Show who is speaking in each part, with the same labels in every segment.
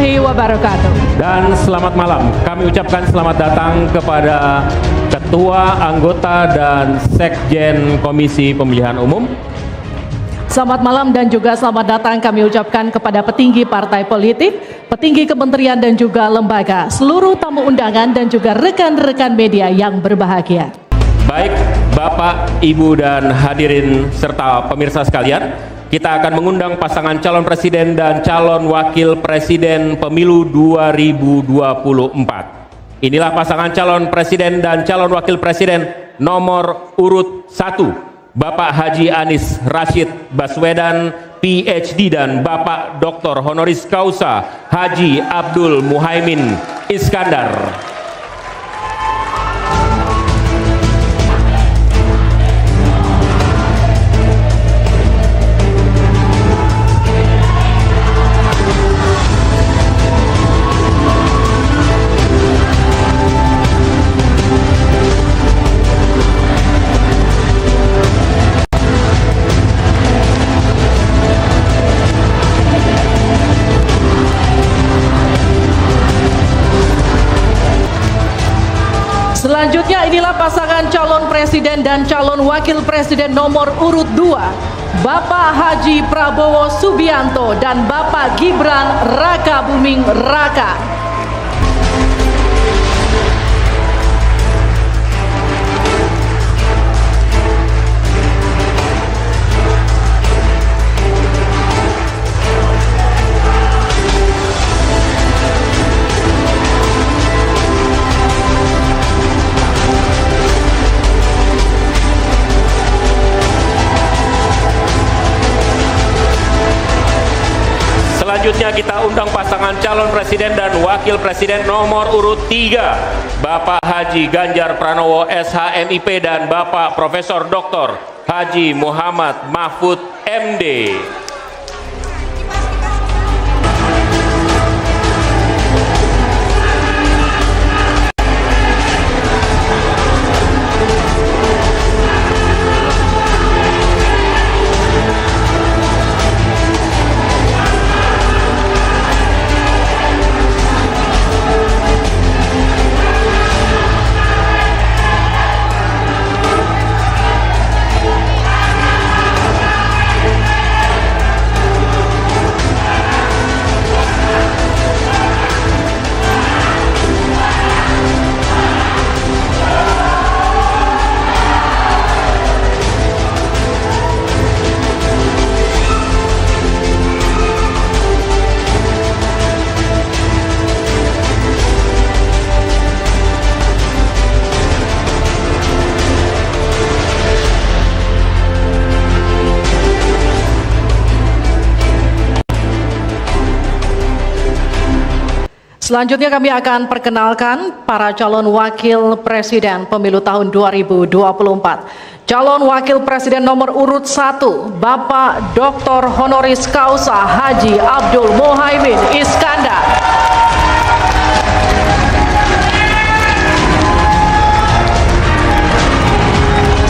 Speaker 1: warahmatullahi wabarakatuh.
Speaker 2: Dan selamat malam. Kami ucapkan selamat datang kepada Ketua, Anggota, dan Sekjen Komisi Pemilihan Umum.
Speaker 1: Selamat malam dan juga selamat datang kami ucapkan kepada petinggi partai politik, petinggi kementerian dan juga lembaga, seluruh tamu undangan dan juga rekan-rekan media yang berbahagia.
Speaker 2: Baik, Bapak, Ibu, dan hadirin serta pemirsa sekalian, kita akan mengundang pasangan calon presiden dan calon wakil presiden pemilu 2024. Inilah pasangan calon presiden dan calon wakil presiden nomor urut 1, Bapak Haji Anies Rashid Baswedan, PhD, dan Bapak Dr. Honoris Causa Haji Abdul Muhaimin Iskandar.
Speaker 1: Selanjutnya inilah pasangan calon presiden dan calon wakil presiden nomor urut 2, Bapak Haji Prabowo Subianto dan Bapak Gibran Rakabuming Raka.
Speaker 2: Selanjutnya kita undang pasangan calon presiden dan wakil presiden nomor urut 3, Bapak Haji Ganjar Pranowo SHMIP dan Bapak Profesor Dr. Haji Muhammad Mahfud MD.
Speaker 1: Selanjutnya kami akan perkenalkan para calon wakil presiden pemilu tahun 2024. Calon wakil presiden nomor urut 1, Bapak Dr. Honoris Causa Haji Abdul Muhaimin Iskandar.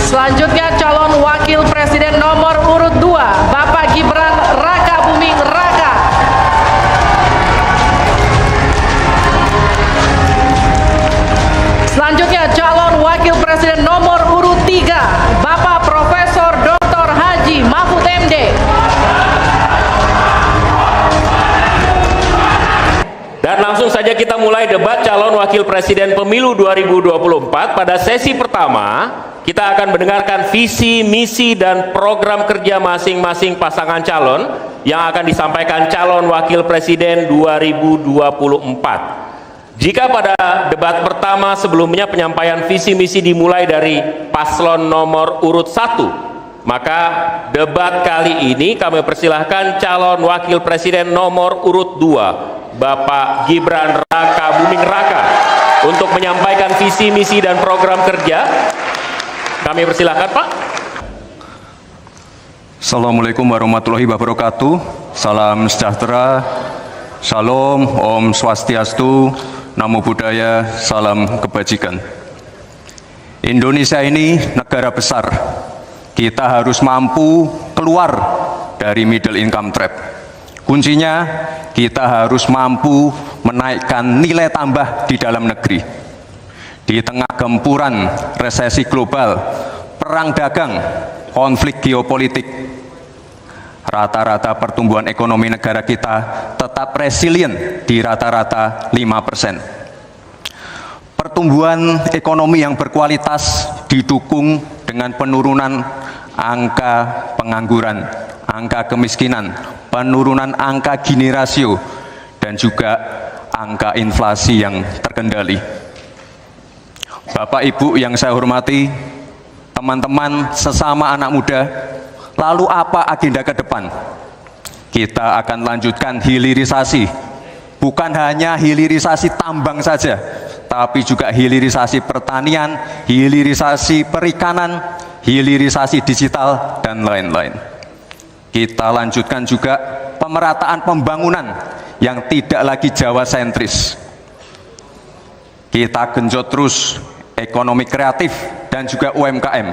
Speaker 1: Selanjutnya calon wakil presiden nomor urut 2, Bapak Gibran Rakabuming Raka. Selanjutnya calon wakil presiden nomor urut 3, Bapak Profesor Dr. Haji Mahfud MD.
Speaker 2: Dan langsung saja kita mulai debat calon wakil presiden pemilu 2024. Pada sesi pertama, kita akan mendengarkan visi, misi, dan program kerja masing-masing pasangan calon yang akan disampaikan calon wakil presiden 2024. Jika pada debat pertama sebelumnya penyampaian visi misi dimulai dari paslon nomor urut 1, maka debat kali ini kami persilahkan calon wakil presiden nomor urut 2, Bapak Gibran Rakabuming Raka, untuk menyampaikan visi misi dan program kerja. Kami persilahkan, Pak.
Speaker 3: Assalamualaikum warahmatullahi wabarakatuh. Salam sejahtera, Shalom, Om Swastiastu, Namo Buddhaya, salam kebajikan. Indonesia ini negara besar. Kita harus mampu keluar dari middle income trap. Kuncinya kita harus mampu menaikkan nilai tambah di dalam negeri. Di tengah gempuran resesi global, perang dagang, konflik geopolitik, rata-rata pertumbuhan ekonomi negara kita tetap resilient di rata-rata 5%. Pertumbuhan ekonomi yang berkualitas didukung dengan penurunan angka pengangguran, angka kemiskinan, penurunan angka Gini rasio, dan juga angka inflasi yang terkendali. Bapak Ibu yang saya hormati, teman-teman sesama anak muda, lalu apa agenda ke depan? Kita akan lanjutkan hilirisasi, bukan hanya hilirisasi tambang saja, tapi juga hilirisasi pertanian, hilirisasi perikanan, hilirisasi digital, dan lain-lain. Kita lanjutkan juga pemerataan pembangunan yang tidak lagi Jawa sentris. Kita genjot terus ekonomi kreatif dan juga UMKM.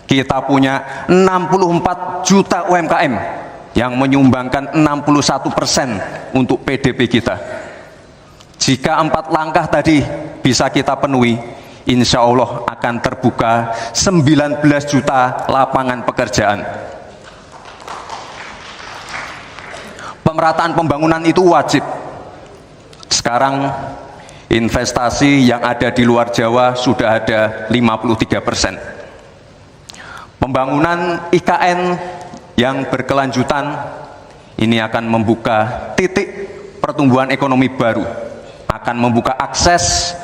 Speaker 3: Kita punya 64 juta UMKM yang menyumbangkan 61% untuk PDB kita. Jika 4 langkah tadi bisa kita penuhi, insya Allah akan terbuka 19 juta lapangan pekerjaan. Pemerataan pembangunan itu wajib. Sekarang investasi yang ada di luar Jawa sudah ada 53%. Pembangunan IKN yang berkelanjutan ini akan membuka titik pertumbuhan ekonomi baru, akan membuka akses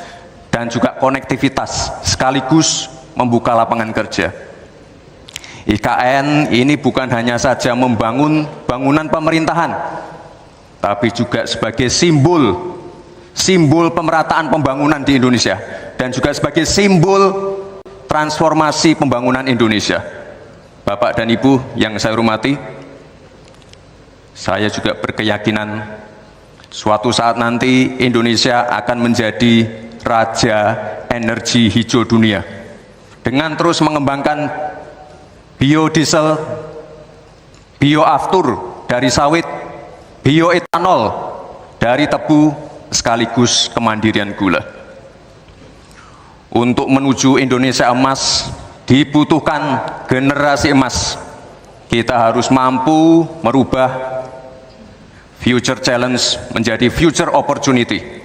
Speaker 3: dan juga konektivitas, sekaligus membuka lapangan kerja. IKN ini bukan hanya saja membangun bangunan pemerintahan, tapi juga sebagai simbol pemerataan pembangunan di Indonesia, dan juga sebagai simbol transformasi pembangunan Indonesia. Bapak dan Ibu yang saya hormati, saya juga berkeyakinan suatu saat nanti Indonesia akan menjadi raja energi hijau dunia dengan terus mengembangkan biodiesel, bioaftur dari sawit, bioetanol dari tebu, sekaligus kemandirian gula. Untuk menuju Indonesia emas dibutuhkan generasi emas. Kita harus mampu merubah future challenge menjadi future opportunity.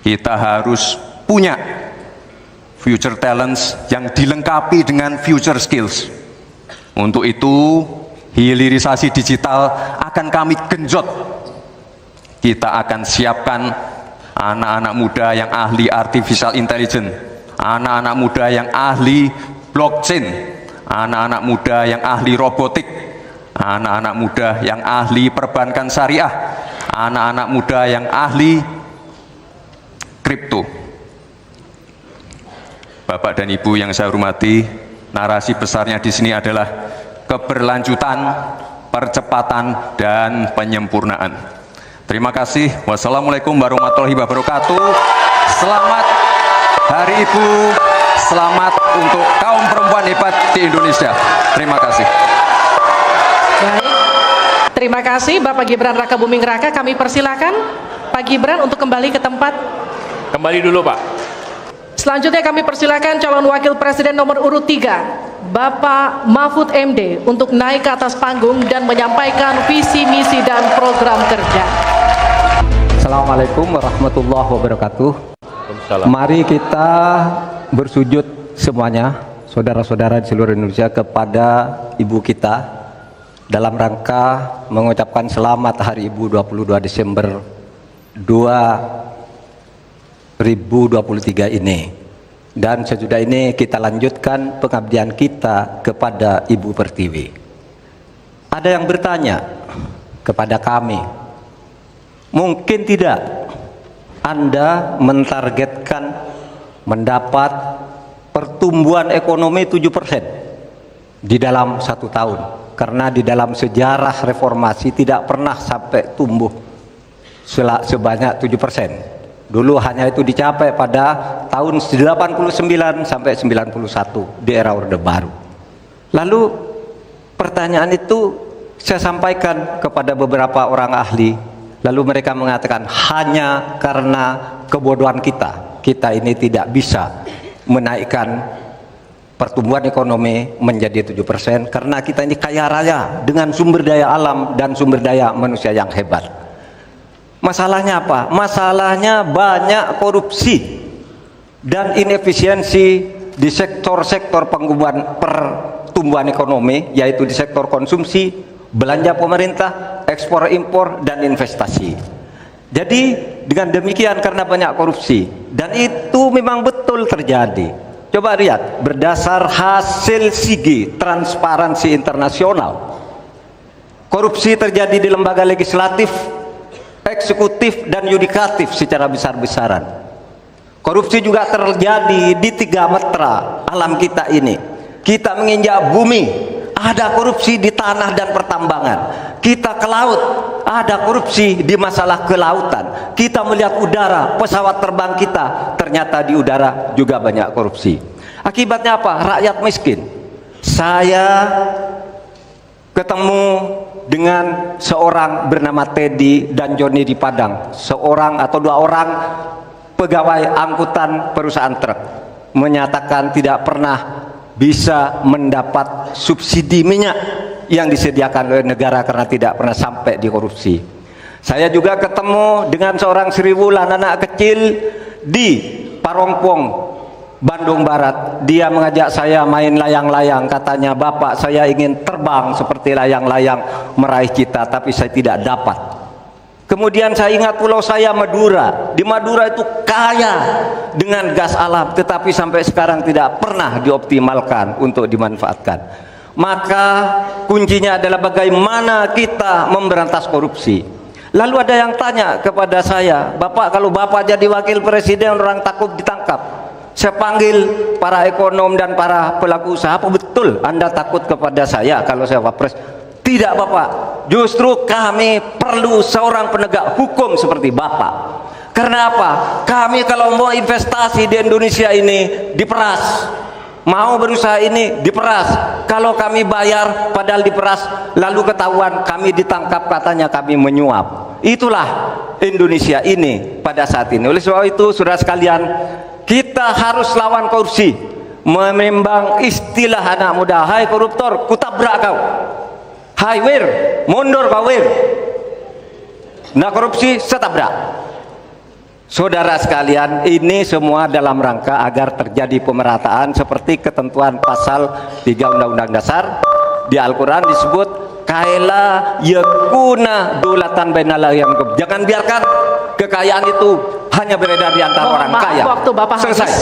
Speaker 3: Kita harus punya future talents yang dilengkapi dengan future skills. Untuk itu, hilirisasi digital akan kami genjot. Kita akan siapkan anak-anak muda yang ahli artificial intelligence, anak-anak muda yang ahli blockchain, anak-anak muda yang ahli robotik, anak-anak muda yang ahli perbankan syariah, anak-anak muda yang ahli kripto. Bapak dan Ibu yang saya hormati, narasi besarnya di sini adalah keberlanjutan, percepatan, dan penyempurnaan. Terima kasih. Wassalamualaikum warahmatullahi wabarakatuh. Selamat Hari Ibu. Selamat untuk kaum perempuan hebat di Indonesia. Terima kasih.
Speaker 1: Baik. Terima kasih Bapak Gibran Raka Buming Raka. Kami persilakan Pak Gibran untuk kembali ke tempat.
Speaker 2: Kembali dulu Pak.
Speaker 1: Selanjutnya kami persilakan calon wakil presiden nomor urut 3, Bapak Mahfud MD, untuk naik ke atas panggung dan menyampaikan visi, misi, dan program kerja.
Speaker 4: Assalamualaikum warahmatullahi wabarakatuh. Mari kita bersujud semuanya, saudara-saudara di seluruh Indonesia, kepada Ibu kita dalam rangka mengucapkan selamat Hari Ibu 22 Desember 2023 ini. Dan sesudah ini kita lanjutkan pengabdian kita kepada Ibu Pertiwi. Ada yang bertanya kepada kami, mungkin tidak Anda mentargetkan mendapat pertumbuhan ekonomi 7% di dalam 1 tahun, karena di dalam sejarah reformasi tidak pernah sampai tumbuh sebanyak 7%. Dulu hanya itu dicapai pada tahun 89 sampai 91 di era Orde Baru. Lalu pertanyaan itu Saya sampaikan kepada beberapa orang ahli, lalu mereka mengatakan hanya karena kebodohan kita ini tidak bisa menaikkan pertumbuhan ekonomi menjadi 7% karena kita ini kaya raya dengan sumber daya alam dan sumber daya manusia yang hebat. Masalahnya apa? Masalahnya banyak korupsi dan inefisiensi di sektor-sektor pertumbuhan ekonomi, yaitu di sektor konsumsi, belanja pemerintah, ekspor impor, dan investasi. Jadi dengan demikian karena banyak korupsi, dan itu memang betul terjadi. Coba lihat, berdasar hasil SIGI, Transparansi Internasional, korupsi terjadi di lembaga legislatif, eksekutif, dan yudikatif secara besar-besaran. Korupsi juga terjadi di 3 metra alam kita ini. Kita menginjak bumi, ada korupsi di tanah dan pertambangan. Kita ke laut, ada korupsi di masalah kelautan. Kita melihat udara, pesawat terbang kita, ternyata di udara juga banyak korupsi. Akibatnya apa? Rakyat miskin. Saya ketemu dengan seorang bernama Teddy dan Joni di Padang, seorang atau 2 orang pegawai angkutan perusahaan truk, menyatakan tidak pernah bisa mendapat subsidi minyak yang disediakan oleh negara karena tidak pernah sampai di korupsi. Saya juga ketemu dengan seorang Sri Wulan, anak kecil di Parongpong, Bandung Barat. Dia mengajak saya main layang-layang, katanya, "Bapak, saya ingin terbang seperti layang-layang meraih cita, tapi saya tidak dapat." Kemudian saya ingat pulau saya Madura. Di Madura itu kaya dengan gas alam, tetapi sampai sekarang tidak pernah dioptimalkan untuk dimanfaatkan. Maka kuncinya adalah bagaimana kita memberantas korupsi. Lalu ada yang tanya kepada saya, "Bapak, kalau Bapak jadi wakil presiden orang takut ditangkap." Saya panggil para ekonom dan para pelaku usaha, "Apa betul Anda takut kepada saya kalau saya wapres?" "Tidak, Bapak, justru kami perlu seorang penegak hukum seperti Bapak. Karena apa? Kami kalau mau investasi di Indonesia ini diperas, mau berusaha ini diperas. Kalau kami bayar padahal diperas, lalu ketahuan kami ditangkap, katanya kami menyuap." Itulah Indonesia ini pada saat ini. Oleh sebab itu, saudara sekalian, kita harus lawan korupsi. Memembang istilah anak muda, "Hai koruptor, kutabrak kau. Hai wir, mundur kau wir. Nah korupsi, setabrak." Saudara sekalian, ini semua dalam rangka agar terjadi pemerataan seperti ketentuan pasal 3 Undang-Undang Dasar. Di Al-Quran disebut kaila yakuna dulatan bainal yang. Jangan biarkan kekayaan itu hanya beredar di antara orang kaya.
Speaker 1: Waktu Bapak
Speaker 4: selesai.
Speaker 1: habis.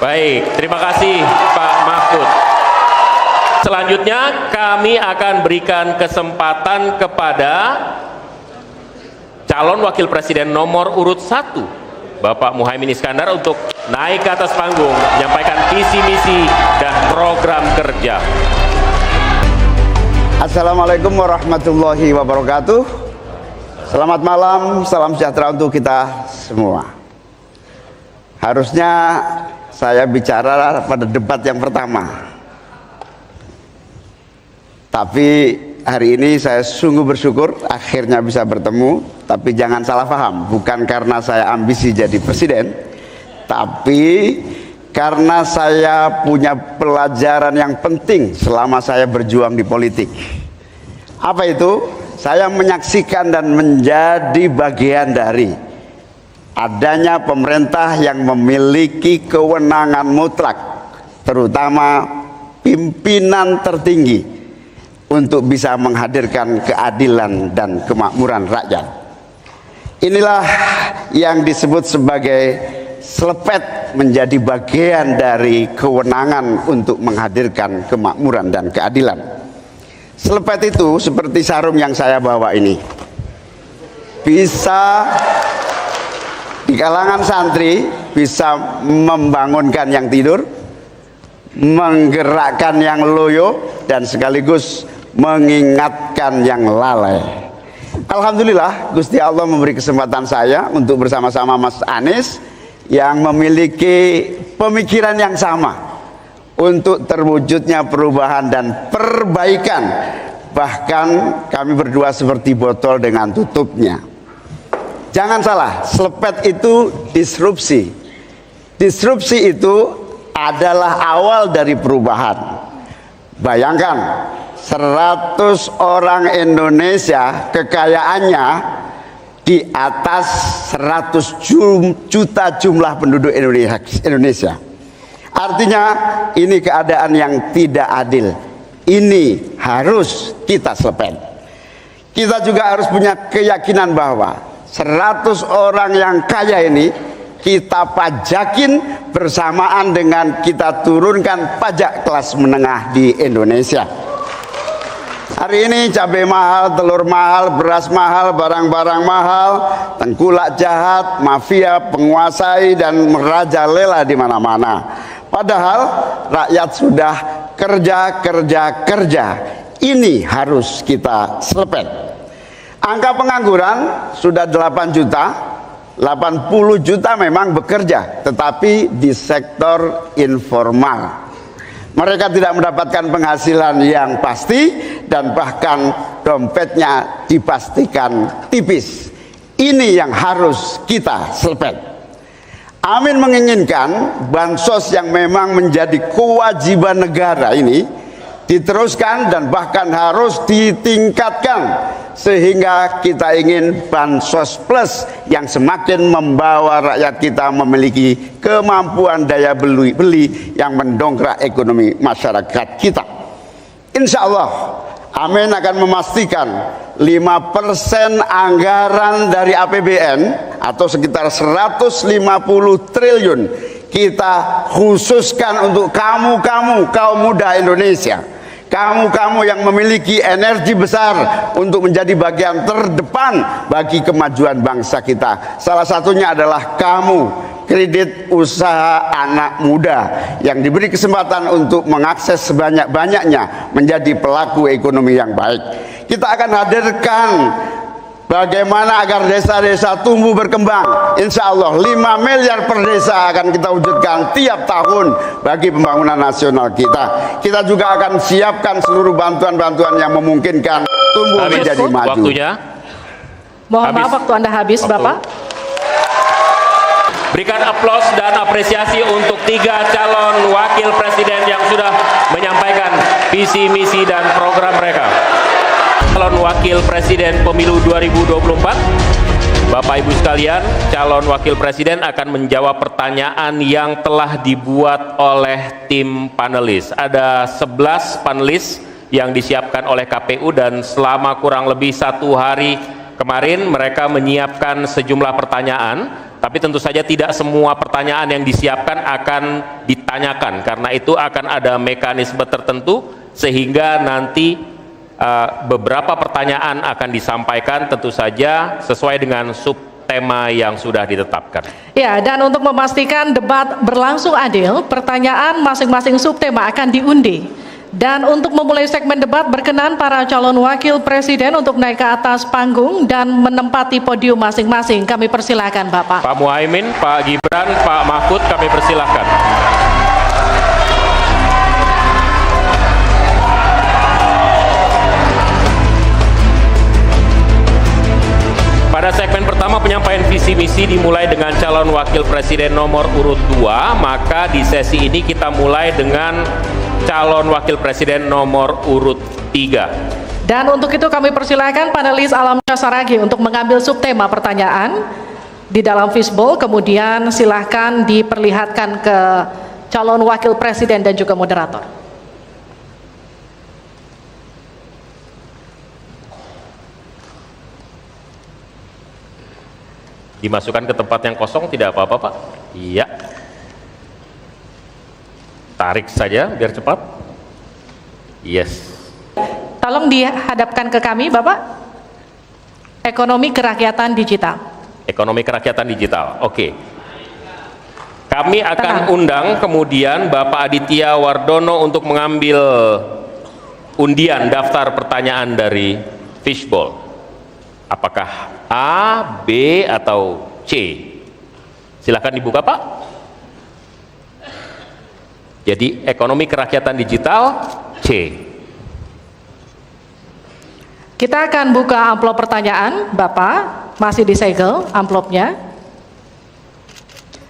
Speaker 2: Baik, terima kasih Pak Mahfud. Selanjutnya kami akan berikan kesempatan kepada calon wakil presiden nomor urut 1 Bapak Muhaimin Iskandar untuk naik ke atas panggung menyampaikan visi misi dan program kerja.
Speaker 5: Assalamualaikum warahmatullahi wabarakatuh. Selamat malam, salam sejahtera untuk kita semua. Harusnya saya bicara pada debat yang pertama, tapi hari ini saya sungguh bersyukur akhirnya bisa bertemu. Tapi jangan salah paham, bukan karena saya ambisi jadi presiden, tapi karena saya punya pelajaran yang penting selama saya berjuang di politik. Apa itu? Saya menyaksikan dan menjadi bagian dari adanya pemerintah yang memiliki kewenangan mutlak, terutama pimpinan tertinggi, untuk bisa menghadirkan keadilan dan kemakmuran rakyat. Inilah yang disebut sebagai selepet, menjadi bagian dari kewenangan untuk menghadirkan kemakmuran dan keadilan. Selepet itu seperti sarung yang saya bawa ini, bisa di kalangan santri bisa membangunkan yang tidur, menggerakkan yang loyo, dan sekaligus mengingatkan yang lalai. Alhamdulillah, Gusti Allah memberi kesempatan saya untuk bersama-sama Mas Anies yang memiliki pemikiran yang sama untuk terwujudnya perubahan dan perbaikan bahkan kami berdua seperti botol dengan tutupnya. Jangan salah, selepet itu disrupsi. Disrupsi itu adalah awal dari perubahan. Bayangkan 100 orang Indonesia kekayaannya di atas 100 juta jumlah penduduk Indonesia. Artinya ini keadaan yang tidak adil. Ini harus kita selepet. Kita juga harus punya keyakinan bahwa 100 orang yang kaya ini kita pajakin bersamaan dengan kita turunkan pajak kelas menengah di Indonesia. Hari ini cabai mahal, telur mahal, beras mahal, barang-barang mahal, tengkulak jahat, mafia, penguasai dan merajalela di mana-mana. Padahal rakyat sudah kerja. Ini harus kita selepet. Angka pengangguran sudah 8 juta. 80 juta memang bekerja, tetapi di sektor informal. Mereka tidak mendapatkan penghasilan yang pasti dan bahkan dompetnya dipastikan tipis. Ini yang harus kita selepet. Amin menginginkan bansos yang memang menjadi kewajiban negara ini diteruskan dan bahkan harus ditingkatkan, sehingga kita ingin bansos plus yang semakin membawa rakyat kita memiliki kemampuan daya beli yang mendongkrak ekonomi masyarakat kita. Insya Allah Amin akan memastikan 5% anggaran dari APBN atau sekitar 150 triliun kita khususkan untuk kaum muda Indonesia. Kamu yang memiliki energi besar untuk menjadi bagian terdepan bagi kemajuan bangsa kita. Salah satunya adalah kamu, kredit usaha anak muda yang diberi kesempatan untuk mengakses sebanyak-banyaknya menjadi pelaku ekonomi yang baik. Kita akan hadirkan bagaimana agar desa-desa tumbuh berkembang. Insya Allah 5 miliar per desa akan kita wujudkan tiap tahun bagi pembangunan nasional kita. Kita juga akan siapkan seluruh bantuan-bantuan yang memungkinkan tumbuh menjadi maju.
Speaker 2: Waktunya.
Speaker 1: Mohon maaf, waktu Anda habis, Bapak.
Speaker 2: Berikan aplaus dan apresiasi untuk 3 calon wakil presiden yang sudah menyampaikan visi, misi, dan program mereka. Calon wakil presiden pemilu 2024, Bapak Ibu sekalian, calon wakil presiden akan menjawab pertanyaan yang telah dibuat oleh tim panelis. Ada 11 panelis yang disiapkan oleh KPU dan selama kurang lebih 1 hari kemarin mereka menyiapkan sejumlah pertanyaan, tapi tentu saja tidak semua pertanyaan yang disiapkan akan ditanyakan. Karena itu akan ada mekanisme tertentu sehingga nanti beberapa pertanyaan akan disampaikan tentu saja sesuai dengan subtema yang sudah ditetapkan.
Speaker 1: Ya, dan untuk memastikan debat berlangsung adil, pertanyaan masing-masing subtema akan diundi. Dan untuk memulai segmen debat, berkenan para calon wakil presiden untuk naik ke atas panggung dan menempati podium masing-masing. Kami persilahkan Bapak.
Speaker 2: Pak Muhaimin, Pak Gibran, Pak Mahfud, kami persilahkan. Pada segmen pertama penyampaian visi misi dimulai dengan calon wakil presiden nomor urut 2, maka di sesi ini kita mulai dengan calon wakil presiden nomor urut 3.
Speaker 1: Dan untuk itu kami persilahkan panelis Alam Syasaragi untuk mengambil subtema pertanyaan di dalam fishbowl, kemudian silahkan diperlihatkan ke calon wakil presiden dan juga moderator.
Speaker 2: Dimasukkan ke tempat yang kosong, tidak apa-apa Pak. Iya. Tarik saja biar cepat. Yes.
Speaker 1: Tolong dihadapkan ke kami Bapak. Ekonomi kerakyatan digital.
Speaker 2: Ekonomi kerakyatan digital, oke. Kami akan undang kemudian Bapak Aditya Wardono untuk mengambil undian daftar pertanyaan dari fishbowl. Apakah A, B, atau C? Silakan dibuka Pak. Jadi ekonomi kerakyatan digital C.
Speaker 1: Kita akan buka amplop pertanyaan, Bapak, masih disegel amplopnya.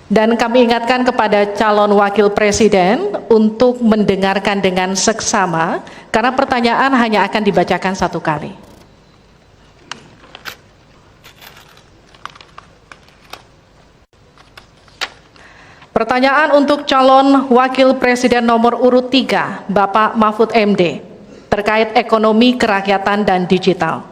Speaker 1: Dan kami ingatkan kepada calon wakil presiden untuk mendengarkan dengan seksama, karena pertanyaan hanya akan dibacakan satu kali. Pertanyaan untuk calon wakil presiden nomor urut 3, Bapak Mahfud MD, terkait ekonomi kerakyatan dan digital.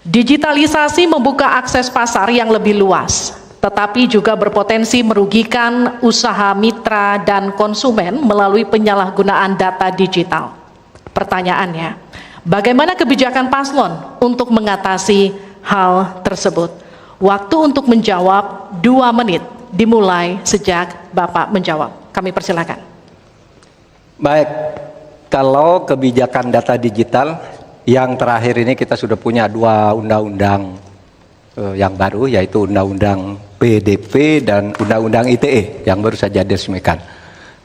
Speaker 1: Digitalisasi membuka akses pasar yang lebih luas, tetapi juga berpotensi merugikan usaha mitra dan konsumen melalui penyalahgunaan data digital. Pertanyaannya, bagaimana kebijakan paslon untuk mengatasi hal tersebut? Waktu untuk menjawab 2 menit, dimulai sejak Bapak menjawab. Kami persilakan.
Speaker 4: Baik, kalau kebijakan data digital, yang terakhir ini kita sudah punya 2 undang-undang yang baru, yaitu Undang-Undang PDP dan Undang-Undang ITE yang baru saja diresmikan.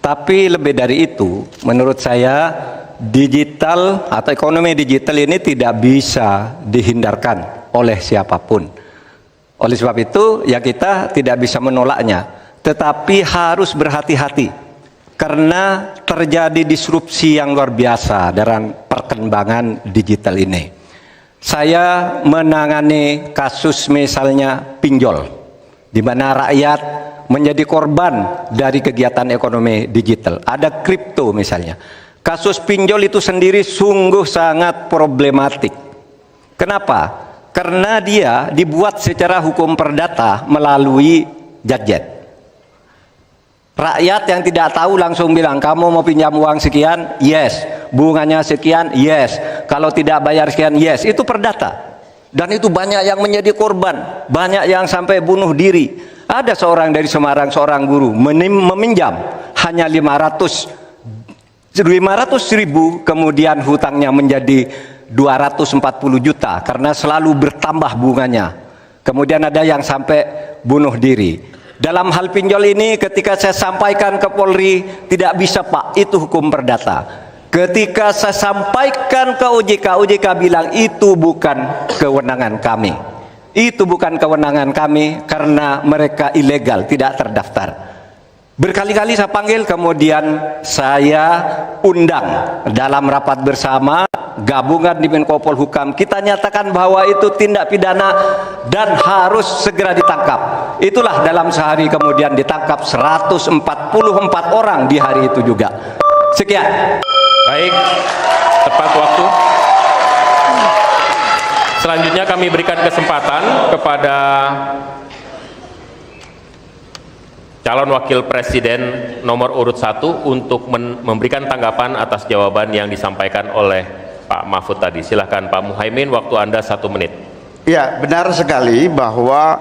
Speaker 4: Tapi lebih dari itu, menurut saya digital atau ekonomi digital ini tidak bisa dihindarkan oleh siapapun. Oleh sebab itu, ya kita tidak bisa menolaknya, tetapi harus berhati-hati karena terjadi disrupsi yang luar biasa dalam perkembangan digital ini. Saya menangani kasus misalnya pinjol, di mana rakyat menjadi korban dari kegiatan ekonomi digital. Ada kripto misalnya. Kasus pinjol itu sendiri sungguh sangat problematik. Kenapa? Karena dia dibuat secara hukum perdata melalui gadget. Rakyat yang tidak tahu langsung bilang, kamu mau pinjam uang sekian, yes. Bunganya sekian, yes. Kalau tidak bayar sekian, yes. Itu perdata. Dan itu banyak yang menjadi korban, banyak yang sampai bunuh diri. Ada seorang dari Semarang, seorang guru meminjam hanya 500 ribu, kemudian hutangnya menjadi 240 juta karena selalu bertambah bunganya. Kemudian ada yang sampai bunuh diri. Dalam hal pinjol ini ketika saya sampaikan ke Polri, tidak bisa Pak, itu hukum perdata. Ketika saya sampaikan ke OJK, OJK bilang itu bukan kewenangan kami. Itu bukan kewenangan kami karena mereka ilegal, tidak terdaftar. Berkali-kali saya panggil, kemudian saya undang dalam rapat bersama gabungan di Menko Polhukam. Kita nyatakan bahwa itu tindak pidana dan harus segera ditangkap. Itulah dalam sehari kemudian ditangkap 144 orang di hari itu juga. Sekian.
Speaker 2: Baik, tepat waktu. Selanjutnya kami berikan kesempatan kepada calon wakil presiden nomor urut 1 untuk memberikan tanggapan atas jawaban yang disampaikan oleh Pak Mahfud tadi. Silahkan Pak Muhaimin, waktu Anda 1 menit.
Speaker 5: Ya, benar sekali bahwa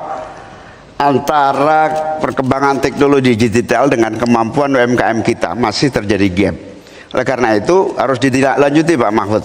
Speaker 5: antara perkembangan teknologi digital dengan kemampuan UMKM kita masih terjadi gap. Oleh karena itu harus ditindaklanjuti Pak Mahfud.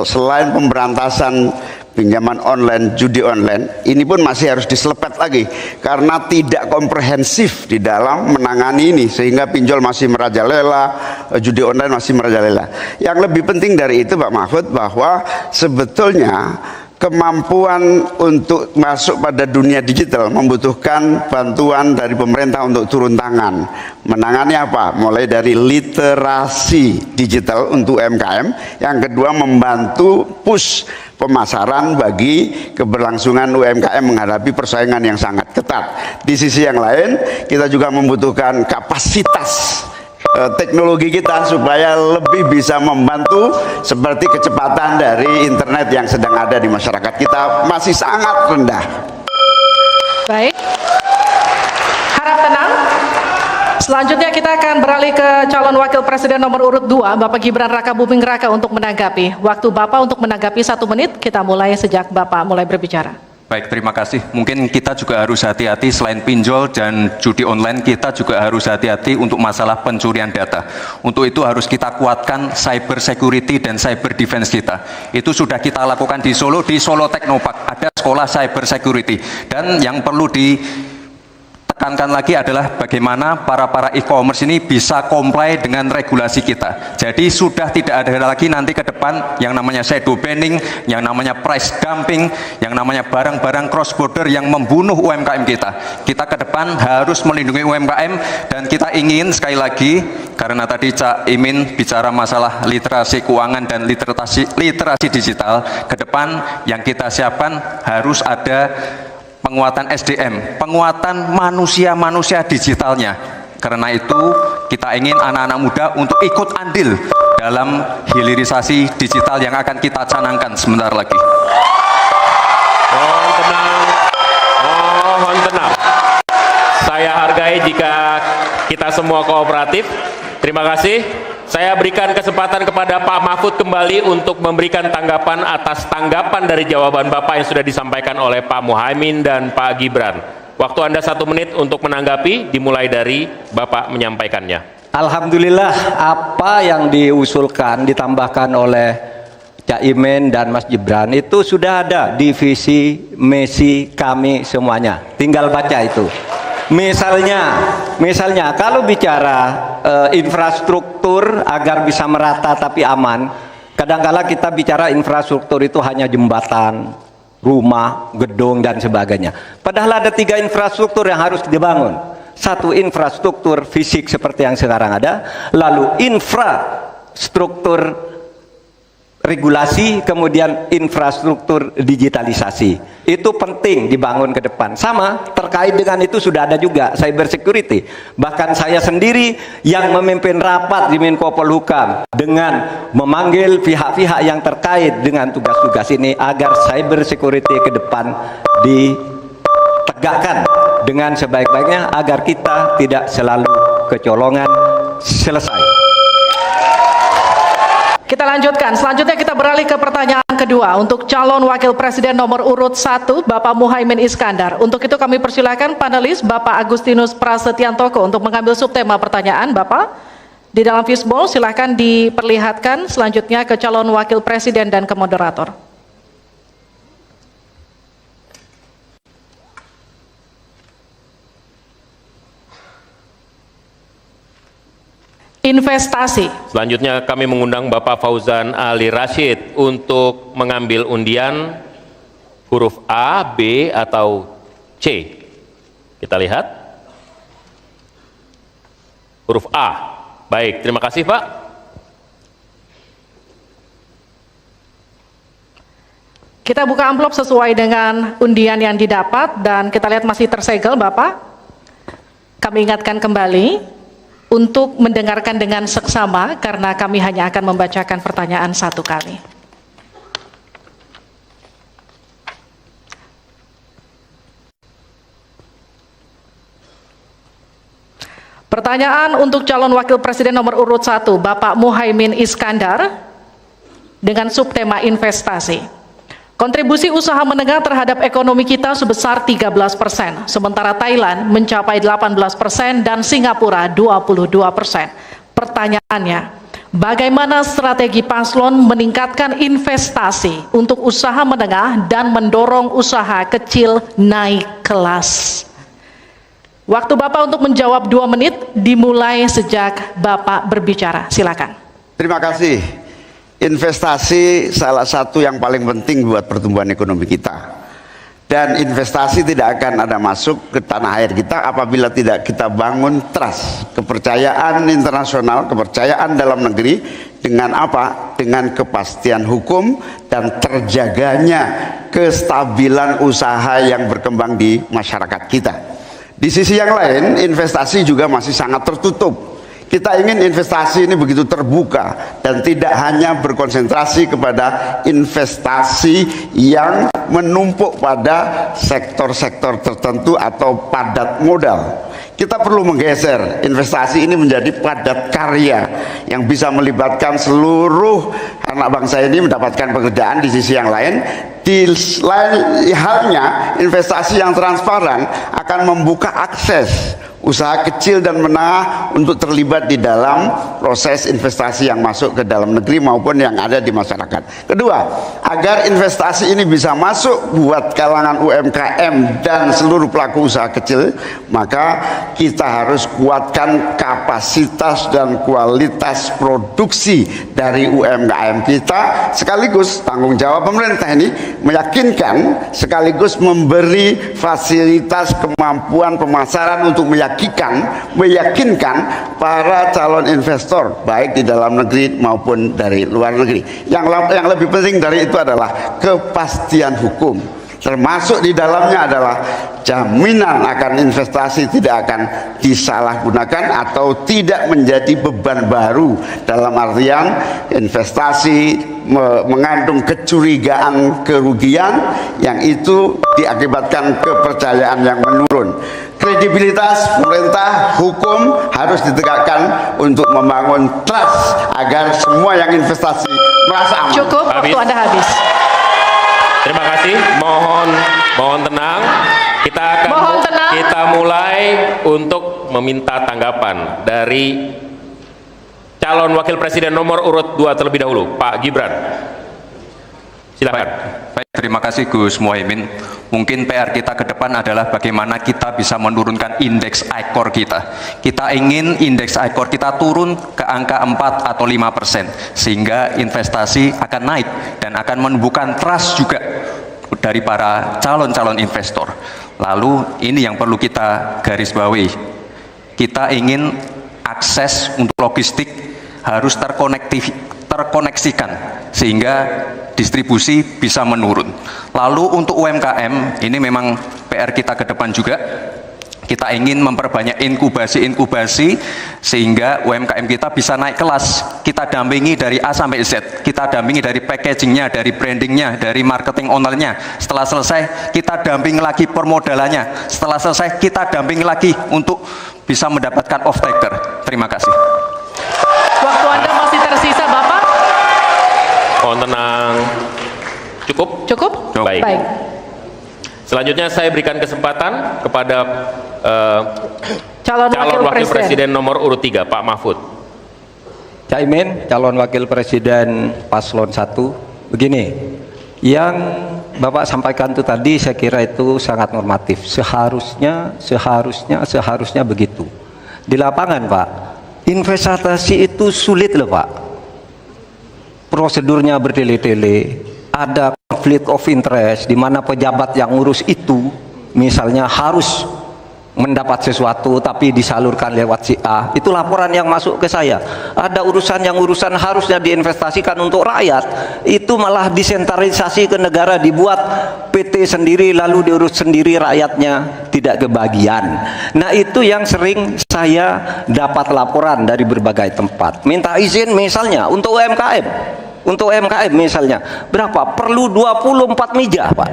Speaker 5: Selain pemberantasan pinjaman online, judi online, ini pun masih harus diselepet lagi karena tidak komprehensif di dalam menangani ini, sehingga pinjol masih merajalela, judi online masih merajalela. Yang lebih penting dari itu Pak Mahfud, bahwa sebetulnya kemampuan untuk masuk pada dunia digital membutuhkan bantuan dari pemerintah untuk turun tangan. Menangani apa? Mulai dari literasi digital untuk UMKM, yang kedua membantu push pemasaran bagi keberlangsungan UMKM menghadapi persaingan yang sangat ketat. Di sisi yang lain, kita juga membutuhkan kapasitas teknologi kita supaya lebih bisa membantu, seperti kecepatan dari internet yang sedang ada di masyarakat kita masih sangat rendah.
Speaker 1: Baik, harap tenang. Selanjutnya kita akan beralih ke calon wakil presiden nomor urut 2, Bapak Gibran Raka Buming Raka, untuk menanggapi. Waktu Bapak untuk menanggapi 1 menit, kita mulai sejak Bapak mulai berbicara.
Speaker 3: Baik, terima kasih. Mungkin kita juga harus hati-hati, selain pinjol dan judi online, kita juga harus hati-hati untuk masalah pencurian data. Untuk itu harus kita kuatkan cyber security dan cyber defense kita. Itu sudah kita lakukan di Solo Technopark, ada sekolah cyber security. Dan yang perlu tekankan lagi adalah bagaimana para e-commerce ini bisa comply dengan regulasi kita. Jadi sudah tidak ada lagi nanti ke depan yang namanya shadow banning, yang namanya price dumping, yang namanya barang-barang cross border yang membunuh UMKM kita. Kita ke depan harus melindungi UMKM, dan kita ingin sekali lagi, karena tadi Cak Imin bicara masalah literasi keuangan dan literasi digital, ke depan yang kita siapkan harus ada penguatan SDM, penguatan manusia digitalnya. Karena itu kita ingin anak-anak muda untuk ikut andil dalam hilirisasi digital yang akan kita canangkan sebentar lagi.
Speaker 2: Mohon tenang, mohon tenang. Saya hargai jika kita semua kooperatif. Terima kasih. Saya berikan kesempatan kepada Pak Mahfud kembali untuk memberikan tanggapan atas tanggapan dari jawaban Bapak yang sudah disampaikan oleh Pak Muhaimin dan Pak Gibran. Waktu Anda 1 menit untuk menanggapi, dimulai dari Bapak menyampaikannya.
Speaker 4: Alhamdulillah, apa yang diusulkan, ditambahkan oleh Cak Imin dan Mas Gibran itu sudah ada di visi misi kami semuanya. Tinggal baca itu. Misalnya kalau bicara infrastruktur agar bisa merata tapi aman, kadangkala kita bicara infrastruktur itu hanya jembatan, rumah, gedung dan sebagainya. Padahal ada 3 infrastruktur yang harus dibangun. 1, infrastruktur fisik seperti yang sekarang ada, lalu infrastruktur regulasi, kemudian infrastruktur digitalisasi. Itu penting dibangun ke depan. Sama terkait dengan itu sudah ada juga cyber security. Bahkan saya sendiri yang memimpin rapat di Menko Polhukam dengan memanggil pihak-pihak yang terkait dengan tugas-tugas ini agar cyber security ke depan ditegakkan dengan sebaik-baiknya agar kita tidak selalu kecolongan. Selesai.
Speaker 1: Kita lanjutkan. Selanjutnya kita beralih ke pertanyaan kedua untuk calon wakil presiden nomor urut 1 Bapak Muhaimin Iskandar. Untuk itu kami persilakan panelis Bapak Agustinus Prasetyantoko untuk mengambil subtema pertanyaan. Bapak di dalam fishbowl silahkan diperlihatkan selanjutnya ke calon wakil presiden dan ke moderator. Investasi.
Speaker 2: Selanjutnya kami mengundang Bapak Fauzan Ali Rashid untuk mengambil undian huruf A, B, atau C. Kita lihat. Huruf A. Baik, terima kasih Pak.
Speaker 1: Kita buka amplop sesuai dengan undian yang didapat dan kita lihat masih tersegel Bapak. Kami ingatkan kembali untuk mendengarkan dengan seksama karena kami hanya akan membacakan pertanyaan 1 kali. Pertanyaan untuk calon wakil presiden nomor urut 1 Bapak Muhaimin Iskandar dengan subtema investasi. Kontribusi usaha menengah terhadap ekonomi kita sebesar 13%, sementara Thailand mencapai 18% dan Singapura 22%. Pertanyaannya, bagaimana strategi paslon meningkatkan investasi untuk usaha menengah dan mendorong usaha kecil naik kelas? Waktu Bapak untuk menjawab 2 menit dimulai sejak Bapak berbicara. Silakan.
Speaker 5: Terima kasih. Investasi salah satu yang paling penting buat pertumbuhan ekonomi kita. Dan investasi tidak akan ada masuk ke tanah air kita apabila tidak kita bangun trust, kepercayaan internasional, kepercayaan dalam negeri. Dengan apa? Dengan kepastian hukum dan terjaganya kestabilan usaha yang berkembang di masyarakat kita. Di sisi yang lain, investasi juga masih sangat tertutup. Kita ingin investasi ini begitu terbuka dan tidak hanya berkonsentrasi kepada investasi yang menumpuk pada sektor-sektor tertentu atau padat modal. Kita perlu menggeser investasi ini menjadi padat karya yang bisa melibatkan seluruh anak bangsa ini mendapatkan pekerjaan. Di sisi yang lain, di lain halnya investasi yang transparan akan membuka akses usaha kecil dan menengah untuk terlibat di dalam proses investasi yang masuk ke dalam negeri maupun yang ada di masyarakat. Kedua, agar investasi ini bisa masuk buat kalangan UMKM dan seluruh pelaku usaha kecil, maka kita harus kuatkan kapasitas dan kualitas produksi dari UMKM kita, sekaligus tanggung jawab pemerintah ini meyakinkan sekaligus memberi fasilitas kemampuan pemasaran untuk meyakinkan para calon investor baik di dalam negeri maupun dari luar negeri. Yang lebih penting dari itu adalah kepastian hukum, termasuk di dalamnya adalah jaminan akan investasi tidak akan disalahgunakan atau tidak menjadi beban baru, dalam artian investasi mengandung kecurigaan kerugian yang itu diakibatkan kepercayaan yang menurun. Kredibilitas pemerintah hukum harus ditegakkan untuk membangun trust agar semua yang investasi merasa aman.
Speaker 1: Cukup, waktu Anda habis.
Speaker 2: Terima kasih. Mohon tenang. Kita mulai untuk meminta tanggapan dari calon wakil presiden nomor urut 2 terlebih dahulu, Pak Gibran. Silakan.
Speaker 3: Baik, terima kasih Gus Muhaimin. Mungkin PR kita ke depan adalah bagaimana kita bisa menurunkan indeks ICOR kita. Kita ingin indeks ICOR kita turun ke angka 4 atau 5%, sehingga investasi akan naik dan akan menumbuhkan trust juga dari para calon-calon investor. Lalu ini yang perlu kita garis bawahi. Kita ingin akses untuk logistik harus terkoneksikan sehingga distribusi bisa menurun. Lalu untuk UMKM ini memang PR kita ke depan juga. Kita ingin memperbanyak inkubasi sehingga UMKM kita bisa naik kelas. Kita dampingi dari A sampai Z. Kita dampingi dari packagingnya, dari brandingnya, dari marketing ownernya. Setelah selesai kita dampingi lagi permodalannya. Setelah selesai kita dampingi lagi untuk bisa mendapatkan off-taker. Terima kasih.
Speaker 1: Waktu Anda masih tersisa, Bapak.
Speaker 2: Mohon tenang. Cukup?
Speaker 1: Cukup?
Speaker 2: Baik.
Speaker 1: Baik.
Speaker 2: Selanjutnya saya berikan kesempatan kepada
Speaker 1: Calon
Speaker 2: wakil presiden nomor urut 3, Pak Mahfud.
Speaker 4: Caimin, calon wakil presiden paslon 1. Begini, yang Bapak sampaikan itu tadi saya kira itu sangat normatif. Seharusnya begitu. Di lapangan, Pak, investasi itu sulit loh, Pak. Prosedurnya bertele-tele, ada konflik of interest di mana pejabat yang ngurus itu misalnya harus mendapat sesuatu tapi disalurkan lewat si A. Itu laporan yang masuk ke saya. Ada urusan harusnya diinvestasikan untuk rakyat, itu malah disentralisasi ke negara, dibuat PT sendiri lalu diurus sendiri, rakyatnya tidak kebagian. Nah, itu yang sering saya dapat laporan dari berbagai tempat. Minta izin misalnya untuk UMKM misalnya berapa? Perlu 24 meja, Pak,